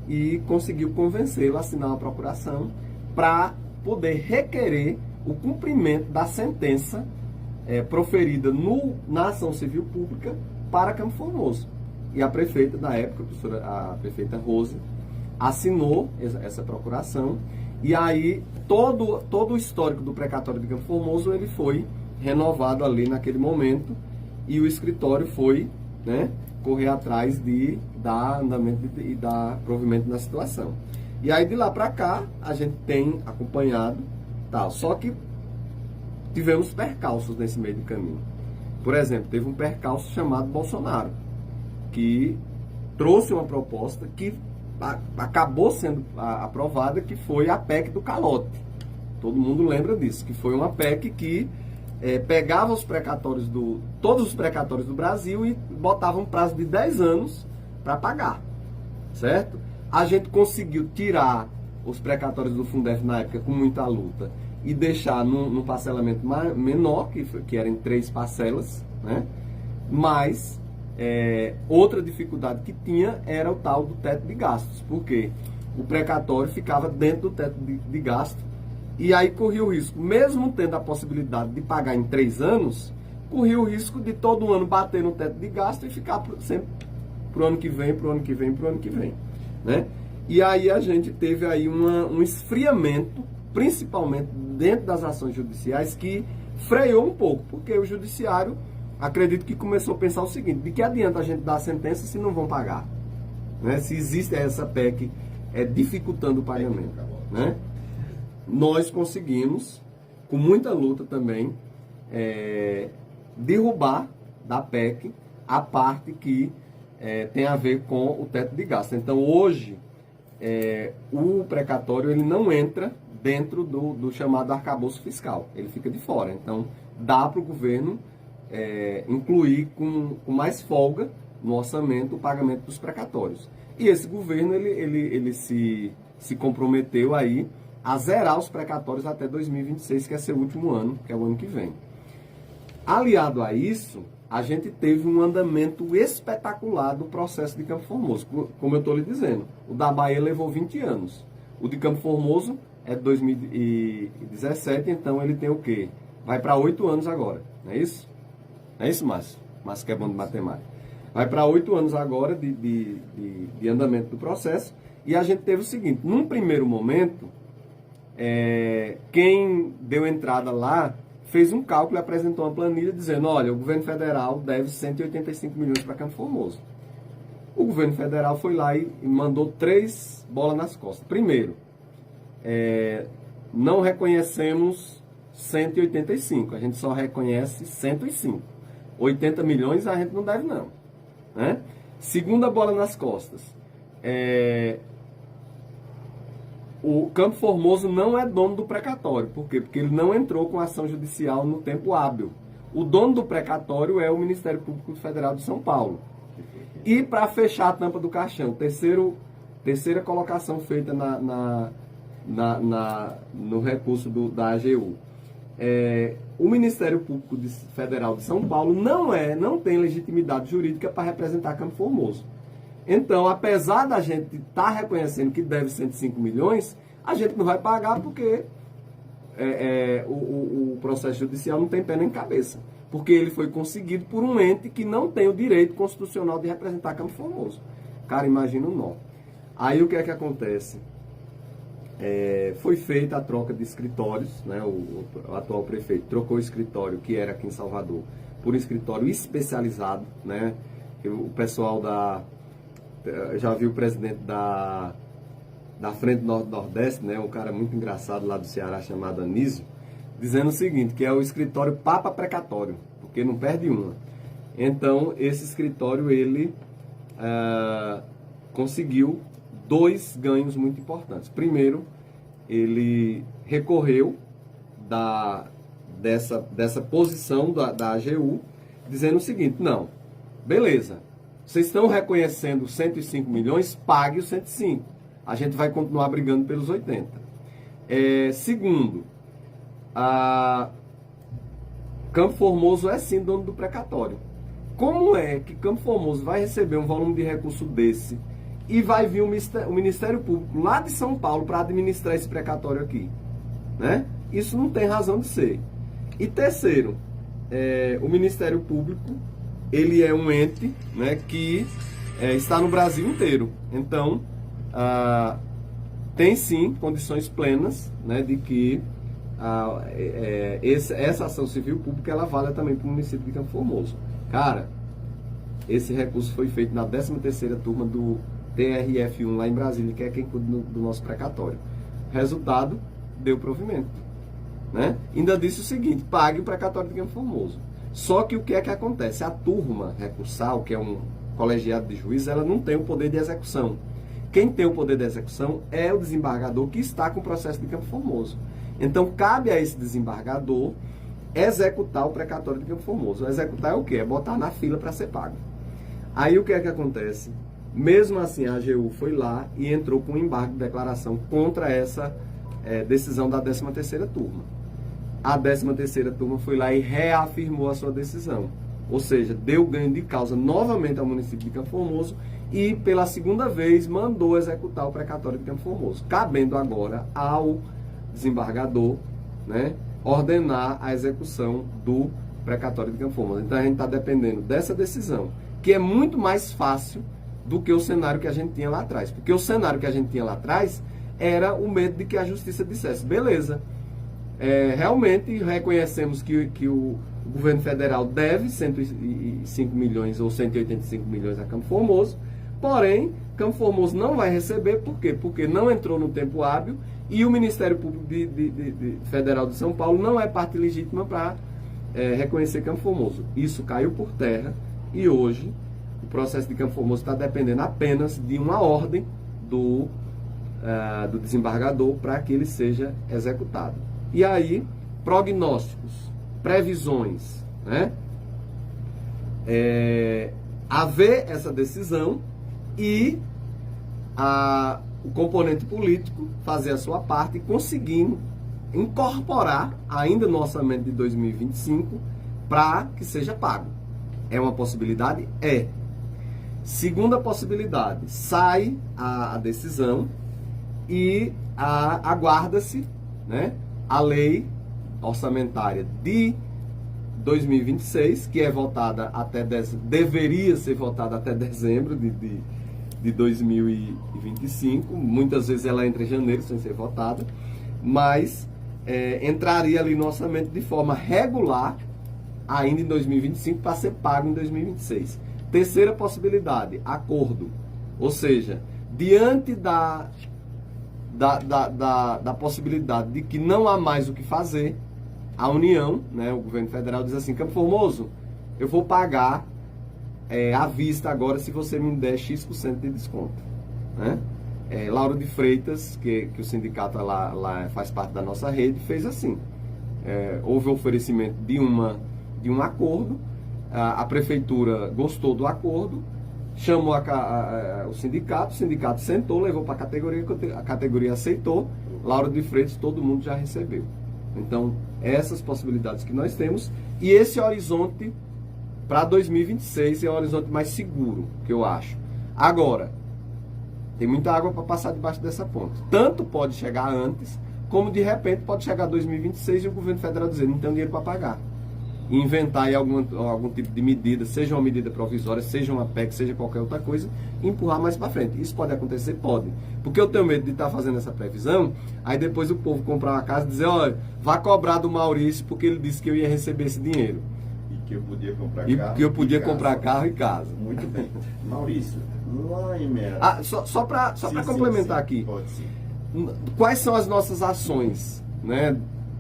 e conseguiu convencê-la a assinar uma procuração para poder requerer o cumprimento da sentença proferida na ação civil pública para Campo Formoso. E a prefeita, na época, a prefeita Rose, assinou essa procuração, e aí todo o histórico do precatório de Campo Formoso ele foi renovado ali naquele momento, e o escritório foi, né, correr atrás de dar andamento e dar provimento na situação. E aí de lá para cá a gente tem acompanhado, tal. Só que tivemos percalços nesse meio do caminho. Por exemplo, teve um percalço chamado Bolsonaro, que trouxe uma proposta que acabou sendo aprovada, que foi a PEC do calote. Todo mundo lembra disso, que foi uma PEC que pegava todos os precatórios do Brasil e botava um prazo de 10 anos para pagar, certo? A gente conseguiu tirar os precatórios do Fundef na época com muita luta e deixar num parcelamento menor, que era em 3 parcelas, né? Mas outra dificuldade que tinha era o tal do teto de gastos, porque o precatório ficava dentro do teto de gasto, e aí corria o risco, mesmo tendo a possibilidade de pagar em 3 anos, corria o risco de todo ano bater no teto de gasto e ficar sempre pro ano que vem, pro ano que vem, pro ano que vem, né? E aí a gente teve aí um esfriamento, principalmente dentro das ações judiciais, que freou um pouco, porque o judiciário, acredito que começou a pensar o seguinte: de que adianta a gente dar a sentença se não vão pagar? Né? Se existe essa PEC dificultando o pagamento. Né? Nós conseguimos, com muita luta também, derrubar da PEC a parte que tem a ver com o teto de gasto. Então, hoje, o precatório ele não entra dentro do chamado arcabouço fiscal. Ele fica de fora. Então, dá para o governo incluir com mais folga no orçamento o pagamento dos precatórios. E esse governo ele se comprometeu aí a zerar os precatórios até 2026, que é seu último ano, que é o ano que vem. Aliado a isso, a gente teve um andamento espetacular do processo de Campo Formoso. Como eu estou lhe dizendo, o da Bahia levou 20 anos. O de Campo Formoso é de 2017, então ele tem o quê? Vai para 8 anos agora, não é isso? Não é isso, Márcio? Márcio que é bom de matemática. Vai para 8 anos agora de andamento do processo, e a gente teve o seguinte: num primeiro momento, quem deu entrada lá fez um cálculo e apresentou uma planilha dizendo: olha, o governo federal deve 185 milhões para Campo Formoso. O governo federal foi lá e mandou 3 bolas nas costas. Primeiro, não reconhecemos 185, a gente só reconhece 105. 80 milhões a gente não deve não. Né? Segunda bola nas costas. O Campo Formoso não é dono do precatório. Por quê? Porque ele não entrou com ação judicial no tempo hábil. O dono do precatório é o Ministério Público Federal de São Paulo. E para fechar a tampa do caixão, terceira colocação feita no recurso da AGU. O Ministério Público Federal de São Paulo não tem legitimidade jurídica para representar Campo Formoso. Então, apesar da gente estar reconhecendo que deve 105 milhões, a gente não vai pagar porque o processo judicial não tem pé nem cabeça. Porque ele foi conseguido por um ente que não tem o direito constitucional de representar Campo Formoso. Cara, imagina o nó. Aí o que é que acontece? Foi feita a troca de escritórios, né? O atual prefeito trocou o escritório, que era aqui em Salvador, por um escritório especializado, né? O pessoal já viu o presidente da Frente Norte-Nordeste, né? Um cara muito engraçado lá do Ceará, chamado Anísio, dizendo o seguinte, que é o escritório Papa Precatório, porque não perde uma. Então, esse escritório, ele conseguiu 2 ganhos muito importantes. Primeiro, ele recorreu dessa posição da AGU, dizendo o seguinte, não, beleza, vocês estão reconhecendo 105 milhões, pague os 105. A gente vai continuar brigando pelos 80. Segundo, Campo Formoso é sim dono do precatório. Como é que Campo Formoso vai receber um volume de recurso desse e vai vir o Ministério Público lá de São Paulo para administrar esse precatório aqui? Né? Isso não tem razão de ser. E terceiro, o Ministério Público, ele é um ente, né, que está no Brasil inteiro. Então, tem sim condições plenas, né, de que essa ação civil pública ela vale também para o município de Campo Formoso. Cara, esse recurso foi feito na 13ª turma do TRF1 lá em Brasília, que é quem cuida do nosso precatório. Resultado, deu provimento, né? Ainda disse o seguinte, pague o precatório de Campo Formoso. Só que o que é que acontece? A turma recursal, que é um colegiado de juízes, ela não tem o poder de execução. Quem tem o poder de execução é o desembargador que está com o processo de Campo Formoso. Então, cabe a esse desembargador executar o precatório de Campo Formoso. Executar é o quê? É botar na fila para ser pago. Aí o que é que acontece? Mesmo assim, a AGU foi lá e entrou com um embargo de declaração contra essa decisão da 13ª turma. A 13ª turma foi lá e reafirmou a sua decisão. Ou seja, deu ganho de causa novamente ao município de Campo Formoso e, pela segunda vez, mandou executar o precatório de Campo Formoso, cabendo agora ao desembargador, né, ordenar a execução do precatório de Campo Formoso. Então, a gente está dependendo dessa decisão, que é muito mais fácil do que o cenário que a gente tinha lá atrás. Porque o cenário que a gente tinha lá atrás era o medo de que a justiça dissesse, beleza, realmente reconhecemos que o governo federal deve 105 milhões ou 185 milhões a Campo Formoso, porém, Campo Formoso não vai receber, por quê? Porque não entrou no tempo hábil e o Ministério Público Federal de São Paulo não é parte legítima para reconhecer Campo Formoso. Isso caiu por terra e hoje o processo de Campo Formoso está dependendo apenas de uma ordem do desembargador para que ele seja executado. E aí, prognósticos, previsões, né? Haver essa decisão e o componente político fazer a sua parte e conseguir incorporar ainda no orçamento de 2025 para que seja pago. É uma possibilidade? É. Segunda possibilidade, sai a decisão e aguarda-se, né, a lei orçamentária de 2026, que é votada deveria ser votada até dezembro de 2025. Muitas vezes ela entra em janeiro sem ser votada, mas entraria ali no orçamento de forma regular ainda em 2025 para ser pago em 2026. Terceira possibilidade, acordo. Ou seja, diante da possibilidade de que não há mais o que fazer, a União, né, o governo federal diz assim, Campo Formoso, eu vou pagar à vista agora se você me der X% de desconto. Né? Lauro de Freitas, que o sindicato lá faz parte da nossa rede, fez assim. Houve o oferecimento de um acordo, a prefeitura gostou do acordo, chamou o sindicato sentou, levou para a categoria aceitou, Lauro de Freitas, todo mundo já recebeu. Então, essas possibilidades que nós temos, e esse horizonte para 2026 é o horizonte mais seguro, que eu acho. Agora, tem muita água para passar debaixo dessa ponte. Tanto pode chegar antes, como de repente pode chegar 2026 e o governo federal dizer, não tem dinheiro para pagar. inventar aí algum tipo de medida, seja uma medida provisória, seja uma PEC, seja qualquer outra coisa, e empurrar mais para frente. Isso pode acontecer? Pode. Porque eu tenho medo de estar fazendo essa previsão, aí depois o povo comprar uma casa e dizer, olha, vá cobrar do Maurício porque ele disse que eu ia receber esse dinheiro. E que eu podia comprar e carro. Que eu podia comprar carro e casa. Muito bem. Maurício, lá em Mera... Só para complementar sim, aqui. Pode sim. Quais são as nossas ações, né,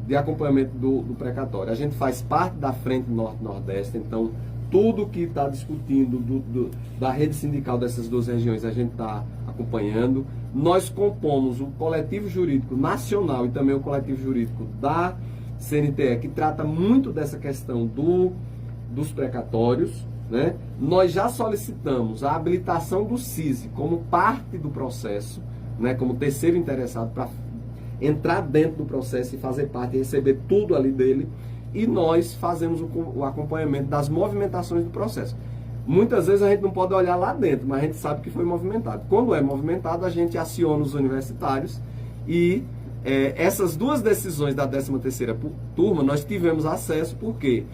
de acompanhamento do precatório? A gente faz parte da Frente Norte-Nordeste, então tudo que está discutindo da rede sindical dessas duas regiões a gente está acompanhando. Nós compomos o coletivo jurídico nacional e também o coletivo jurídico da CNTE, que trata muito dessa questão dos precatórios, né? Nós já solicitamos a habilitação do CISI como parte do processo, né, como terceiro interessado, para entrar dentro do processo e fazer parte e receber tudo ali dele. E nós fazemos o acompanhamento das movimentações do processo. Muitas vezes a gente não pode olhar lá dentro, mas a gente sabe que foi movimentado. Quando é movimentado, a gente aciona os universitários e essas duas decisões da 13ª turma nós tivemos acesso porque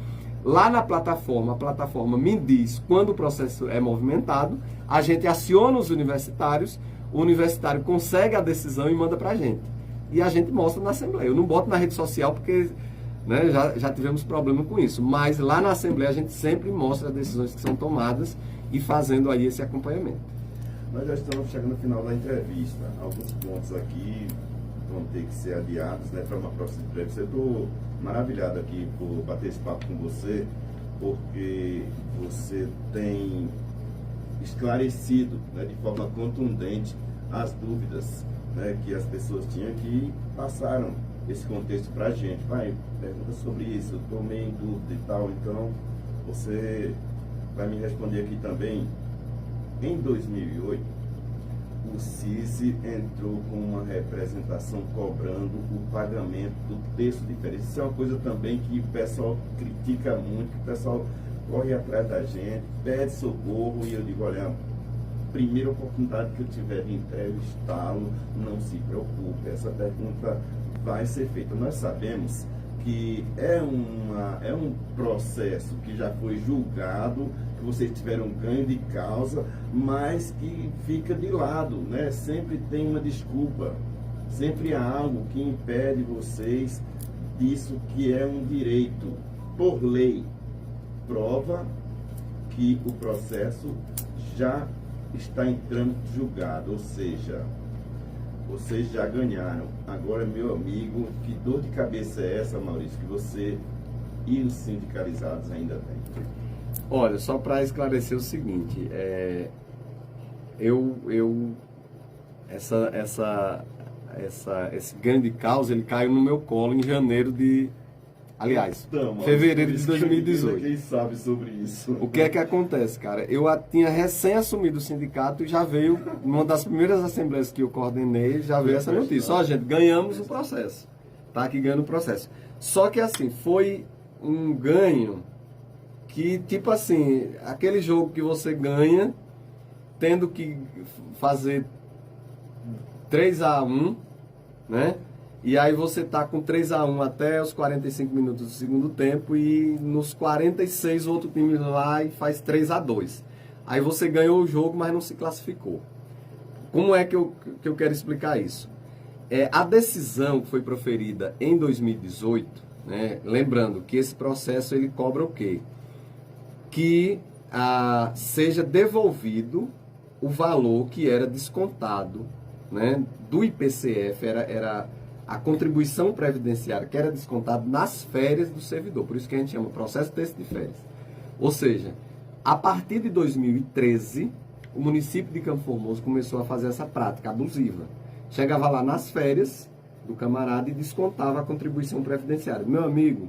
lá na plataforma, a plataforma me diz quando o processo é movimentado, a gente aciona os universitários, o universitário consegue a decisão e manda para a gente. E a gente mostra na Assembleia. Eu não boto na rede social porque, né, já tivemos problema com isso. Mas lá na Assembleia a gente sempre mostra as decisões que são tomadas e fazendo aí esse acompanhamento. Nós já estamos chegando no final da entrevista. Alguns pontos aqui vão ter que ser adiados, né, para uma próxima entrevista. Eu estou maravilhado aqui por bater esse papo com você, porque você tem esclarecido, né, de forma contundente as dúvidas, né, que as pessoas tinham, que passaram esse contexto para a gente. Vai, pergunta sobre isso, eu estou meio em dúvida e tal, então você vai me responder aqui também. Em 2008, o CISI entrou com uma representação cobrando o pagamento do terço de férias. Isso é uma coisa também que o pessoal critica muito, que o pessoal corre atrás da gente, pede socorro, e eu digo, olha, primeira oportunidade que eu tiver de entrevistá-lo, não se preocupe, essa pergunta vai ser feita. Nós sabemos que é um processo que já foi julgado, que vocês tiveram ganho de causa, mas que fica de lado, né? Sempre tem uma desculpa, sempre há algo que impede vocês disso que é um direito por lei. Prova que o processo já está em trâmite julgado, ou seja, vocês já ganharam. Agora, meu amigo, que dor de cabeça é essa, Maurício, que você e os sindicalizados ainda têm? Olha, só para esclarecer o seguinte, esse ganho de causa, ele caiu no meu colo em janeiro de... Aliás, fevereiro de 2018. Quem sabe sobre isso? O que é que acontece, cara? Eu tinha recém assumido o sindicato e já veio, numa das primeiras assembleias que eu coordenei, já veio essa notícia. Ó, gente, ganhamos o processo. Tá aqui ganhando o processo. Só que assim, foi um ganho que, tipo assim, aquele jogo que você ganha, tendo que fazer 3-1, né? E aí você tá com 3-1 até os 45 minutos do segundo tempo e nos 46 o outro time lá e faz 3-2. Aí você ganhou o jogo, mas não se classificou. Como é que eu quero explicar isso? A decisão que foi proferida em 2018, né, lembrando que esse processo ele cobra o quê? Que seja devolvido o valor que era descontado, né, do IPCF, era a contribuição previdenciária que era descontada nas férias do servidor. Por isso que a gente chama processo terço de férias. Ou seja, a partir de 2013, o município de Campo Formoso começou a fazer essa prática abusiva. Chegava lá nas férias do camarada e descontava a contribuição previdenciária. Meu amigo,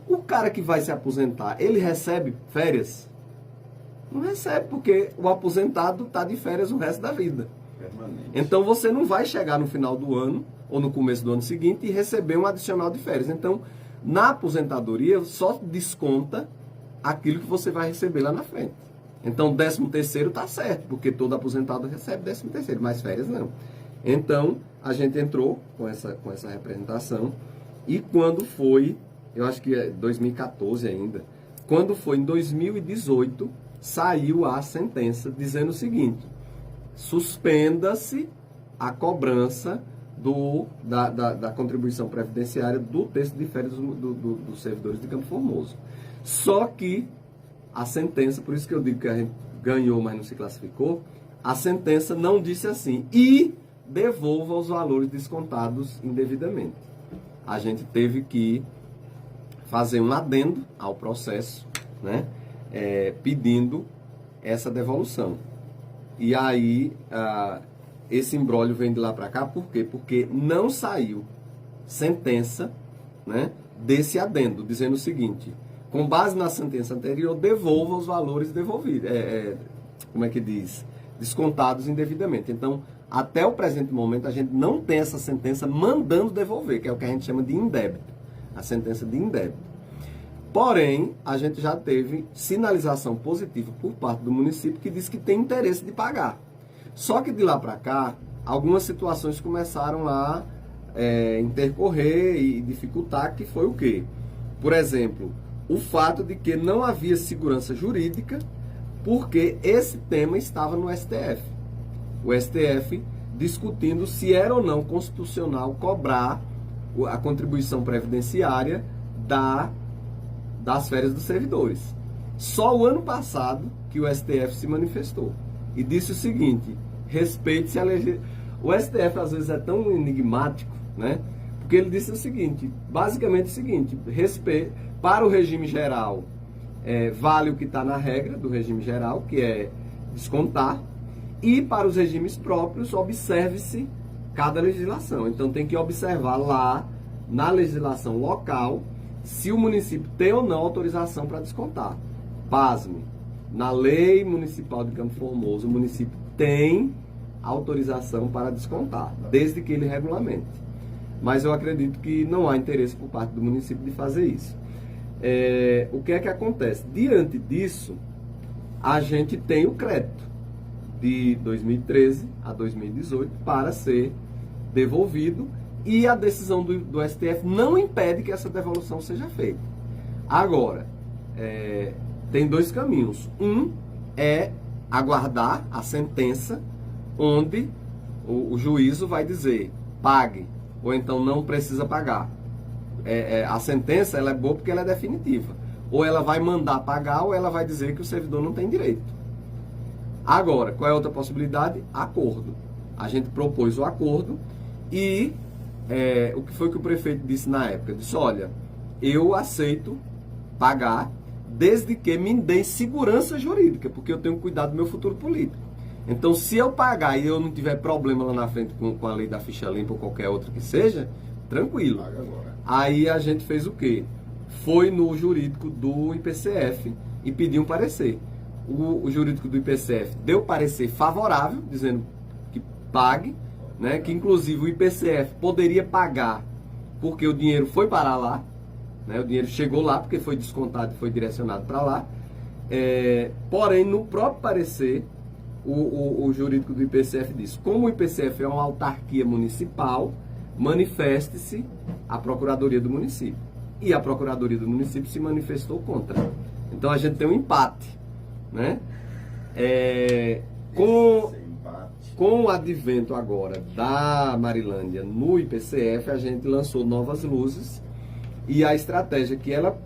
o cara que vai se aposentar, ele recebe férias? Não recebe, porque o aposentado está de férias o resto da vida. Permanente. Então você não vai chegar no final do ano ou no começo do ano seguinte e receber um adicional de férias. Então, na aposentadoria, só desconta aquilo que você vai receber lá na frente. Então, 13º está certo, porque todo aposentado recebe 13º, mas férias não. Então, a gente entrou com essa representação e quando foi eu acho que é 2014 ainda, quando foi em 2018, saiu a sentença dizendo o seguinte: suspenda-se a cobrança da contribuição previdenciária do terço de férias dos servidores de Campo Formoso. Só que a sentença, por isso que eu digo que a gente ganhou, mas não se classificou, a sentença não disse assim: e devolva os valores descontados indevidamente. A gente teve que fazer um adendo ao processo, né, pedindo essa devolução. E aí, esse imbróglio vem de lá para cá, por quê? Porque não saiu sentença, né, desse adendo, dizendo o seguinte: com base na sentença anterior, devolva os valores devolvidos, como é que diz? Descontados indevidamente. Então, até o presente momento, a gente não tem essa sentença mandando devolver, que é o que a gente chama de indébito, a sentença de indébito. Porém, a gente já teve sinalização positiva por parte do município que diz que tem interesse de pagar. Só que de lá para cá, algumas situações começaram a intercorrer e dificultar, que foi o quê? Por exemplo, o fato de que não havia segurança jurídica, porque esse tema estava no STF. O STF discutindo se era ou não constitucional cobrar a contribuição previdenciária das férias dos servidores. Só o ano passado que o STF se manifestou e disse o seguinte: respeite-se a legislação. O STF às vezes é tão enigmático, né? Porque ele disse o seguinte, basicamente o seguinte: para o regime geral, vale o que está na regra do regime geral, que é descontar, e para os regimes próprios, observe-se cada legislação. Então tem que observar lá na legislação local se o município tem ou não autorização para descontar. Pasme, na lei municipal de Campo Formoso, o município tem autorização para descontar, desde que ele regulamente. Mas eu acredito que não há interesse por parte do município de fazer isso. O que é que acontece? Diante disso, a gente tem o crédito de 2013 a 2018 para ser devolvido, e a decisão do STF não impede que essa devolução seja feita. Agora, tem dois caminhos. Um é aguardar a sentença, onde o juízo vai dizer pague, ou então não precisa pagar. A sentença ela é boa porque ela é definitiva. Ou ela vai mandar pagar, ou ela vai dizer que o servidor não tem direito. Agora, qual é a outra possibilidade? Acordo. A gente propôs o acordo e o que foi que o prefeito disse na época? Disse: olha, eu aceito pagar desde que me dê segurança jurídica, porque eu tenho que cuidar do meu futuro político. Então, se eu pagar e eu não tiver problema lá na frente com a lei da ficha limpa ou qualquer outra que seja, tranquilo. Aí a gente fez o quê? Foi no jurídico do IPCF e pediu um parecer. O jurídico do IPCF deu parecer favorável, dizendo que pague, né? Que inclusive o IPCF poderia pagar porque o dinheiro foi parar lá, né? O dinheiro chegou lá porque foi descontado e foi direcionado para lá. Porém, no próprio parecer, o jurídico do IPCF disse: como o IPCF é uma autarquia municipal, manifeste-se a Procuradoria do município. E a Procuradoria do município se manifestou contra. Então a gente tem um empate, né? Com o advento agora da Marilândia no IPCF, a gente lançou novas luzes, e a estratégia que ela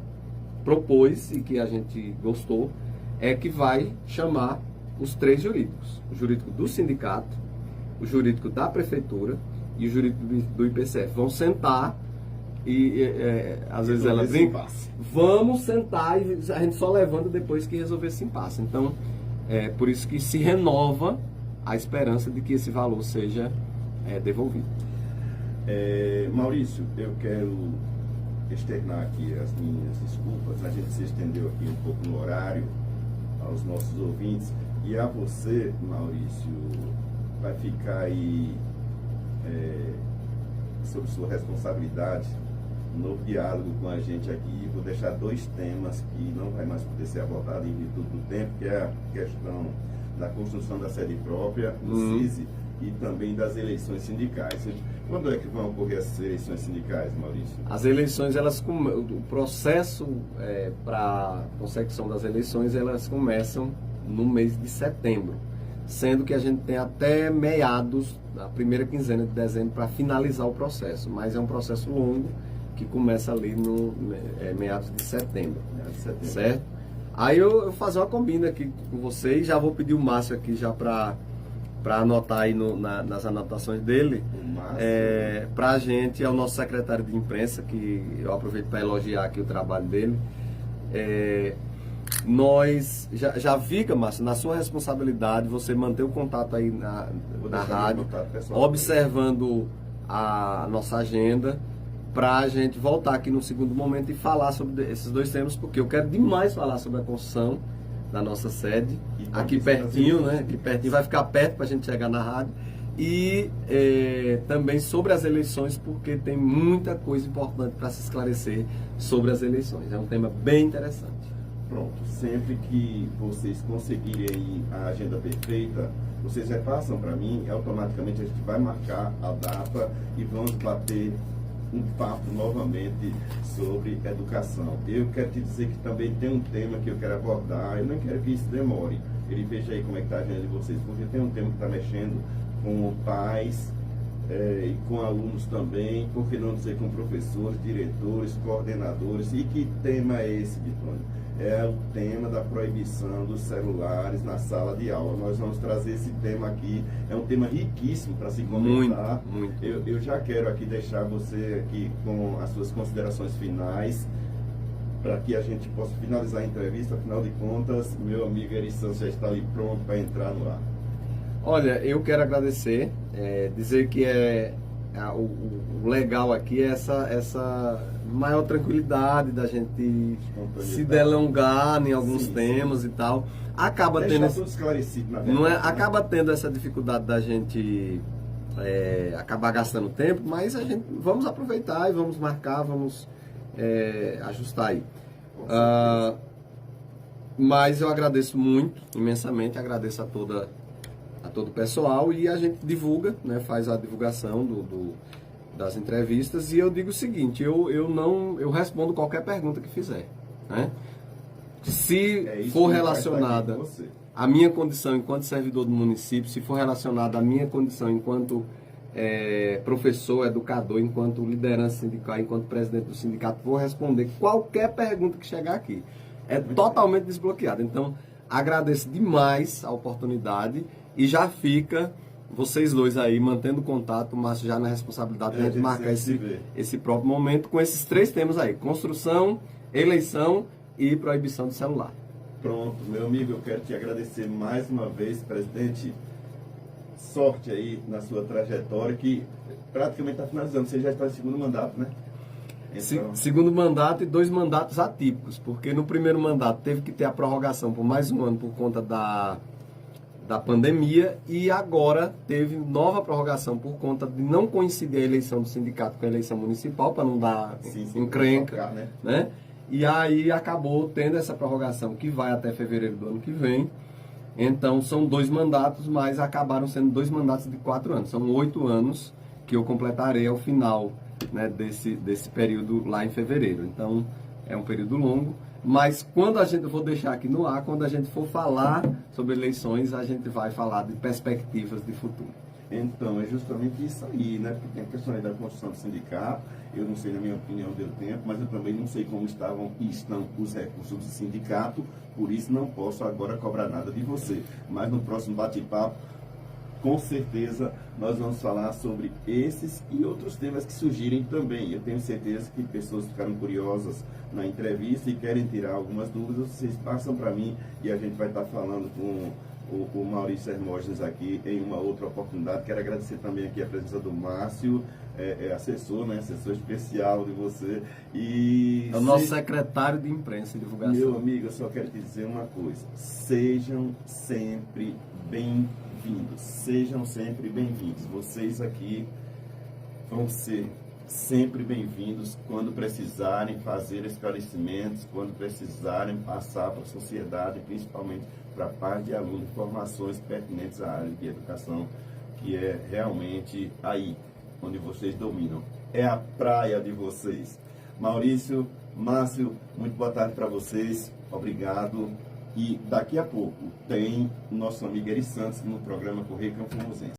propôs e que a gente gostou é que vai chamar os três jurídicos: o jurídico do sindicato, o jurídico da prefeitura e o jurídico do IPCF. Vão sentar e às vezes ela brinca, vamos sentar, e a gente só levanta depois que resolver esse impasse. Então, por isso que se renova a esperança de que esse valor seja devolvido. Maurício, eu quero externar aqui as minhas desculpas. A gente se estendeu aqui um pouco no horário, aos nossos ouvintes, e a você, Maurício, vai ficar aí sob sua responsabilidade no diálogo com a gente aqui. Vou deixar dois temas que não vai mais poder ser abordado em virtude do tempo, que é a questão da construção da sede própria, do CISI, e também das eleições sindicais. Quando é que vão ocorrer essas eleições sindicais, Maurício? As eleições, o processo para a consecução das eleições, elas começam no mês de setembro, sendo que a gente tem até meados, a primeira quinzena de dezembro, para finalizar o processo, mas é um processo longo que começa ali no meados de setembro, certo? Aí eu vou fazer uma combina aqui com vocês, já vou pedir o Márcio aqui já para anotar aí nas anotações dele, para a gente, é o nosso secretário de imprensa, que eu aproveito para elogiar aqui o trabalho dele. Nós, já fica, Márcio, na sua responsabilidade, você manter o contato aí na rádio, observando a nossa agenda, para a gente voltar aqui no segundo momento e falar sobre esses dois temas, porque eu quero demais falar sobre a construção da nossa sede, aqui pertinho, né? Aqui pertinho, vai ficar perto para a gente chegar na rádio. E também sobre as eleições, porque tem muita coisa importante para se esclarecer sobre as eleições. É um tema bem interessante. Pronto, sempre que vocês conseguirem aí a agenda perfeita, vocês repassam para mim, e automaticamente a gente vai marcar a data e vamos bater um papo novamente sobre educação. Eu quero te dizer que também tem um tema que eu quero abordar, eu não quero que isso demore. Ele veja aí como é que está a agenda de vocês, porque tem um tema que está mexendo com pais e com alunos também, por que não dizer com professores, diretores, coordenadores. E que tema é esse, Vitônio? É o tema da proibição dos celulares na sala de aula. Nós vamos trazer esse tema aqui, é um tema riquíssimo para se comentar. Muito. Eu já quero aqui deixar você aqui com as suas considerações finais, para que a gente possa finalizar a entrevista. Afinal de contas, meu amigo Eri Santos já está ali pronto para entrar no ar. Olha, eu quero agradecer, dizer que o legal aqui é essa maior tranquilidade da gente se delongar em alguns temas e tal. Acaba tendo tudo esclarecido, na verdade, não é, acaba tendo essa dificuldade da gente acabar gastando tempo, mas a gente vamos aproveitar e vamos marcar, vamos ajustar aí. Mas eu agradeço muito, imensamente, agradeço a todo o pessoal, e a gente divulga, né, faz a divulgação das entrevistas, e eu digo o seguinte, eu respondo qualquer pergunta que fizer, né? Se for relacionada à minha condição enquanto servidor do município, se for relacionada à minha condição enquanto professor, educador, enquanto liderança sindical, enquanto presidente do sindicato, vou responder qualquer pergunta que chegar aqui. É totalmente desbloqueado. Então, agradeço demais a oportunidade e já fica vocês dois aí mantendo contato, mas já na responsabilidade de a gente marcar esse próprio momento com esses três temas aí: construção, eleição e proibição do celular. Pronto, meu amigo, eu quero te agradecer mais uma vez, presidente. Sorte aí na sua trajetória, que praticamente está finalizando. Você já está em segundo mandato, né? Então... Segundo mandato e 2 mandatos atípicos, porque no primeiro mandato teve que ter a prorrogação por mais um ano por conta da pandemia, e agora teve nova prorrogação por conta de não coincidir a eleição do sindicato com a eleição municipal, para não dar encrenca, né? E aí acabou tendo essa prorrogação que vai até fevereiro do ano que vem. Então são 2 mandatos, mas acabaram sendo 2 mandatos de 4 anos. São 8 anos que eu completarei ao final, né, desse período lá em fevereiro. Então é um período longo, mas quando eu vou deixar aqui no ar, quando a gente for falar sobre eleições, a gente vai falar de perspectivas de futuro. Então, é justamente isso aí, né? Porque tem a questão aí da construção do sindicato. Eu não sei, na minha opinião, deu tempo, mas eu também não sei como estão os recursos do sindicato, por isso não posso agora cobrar nada de você. Mas no próximo bate-papo, com certeza, nós vamos falar sobre esses e outros temas que surgirem também. Eu tenho certeza que pessoas ficaram curiosas na entrevista e querem tirar algumas dúvidas. Vocês passam para mim e a gente vai estar falando com o Maurício Hermógenes aqui em uma outra oportunidade. Quero agradecer também aqui a presença do Márcio, assessor, né? Assessor especial de você. E é o nosso secretário de imprensa e divulgação. Meu amigo, eu só quero te dizer uma coisa: sejam sempre bem-vindos. Sejam sempre bem-vindos. Vocês aqui vão ser sempre bem-vindos quando precisarem fazer esclarecimentos, quando precisarem passar para a sociedade, principalmente para a parte de alunos, informações pertinentes à área de educação, que é realmente aí, onde vocês dominam. É a praia de vocês. Maurício, Márcio, muito boa tarde para vocês. Obrigado. E daqui a pouco tem o nosso amigo Eri Santos no programa Correio Campo Formosense.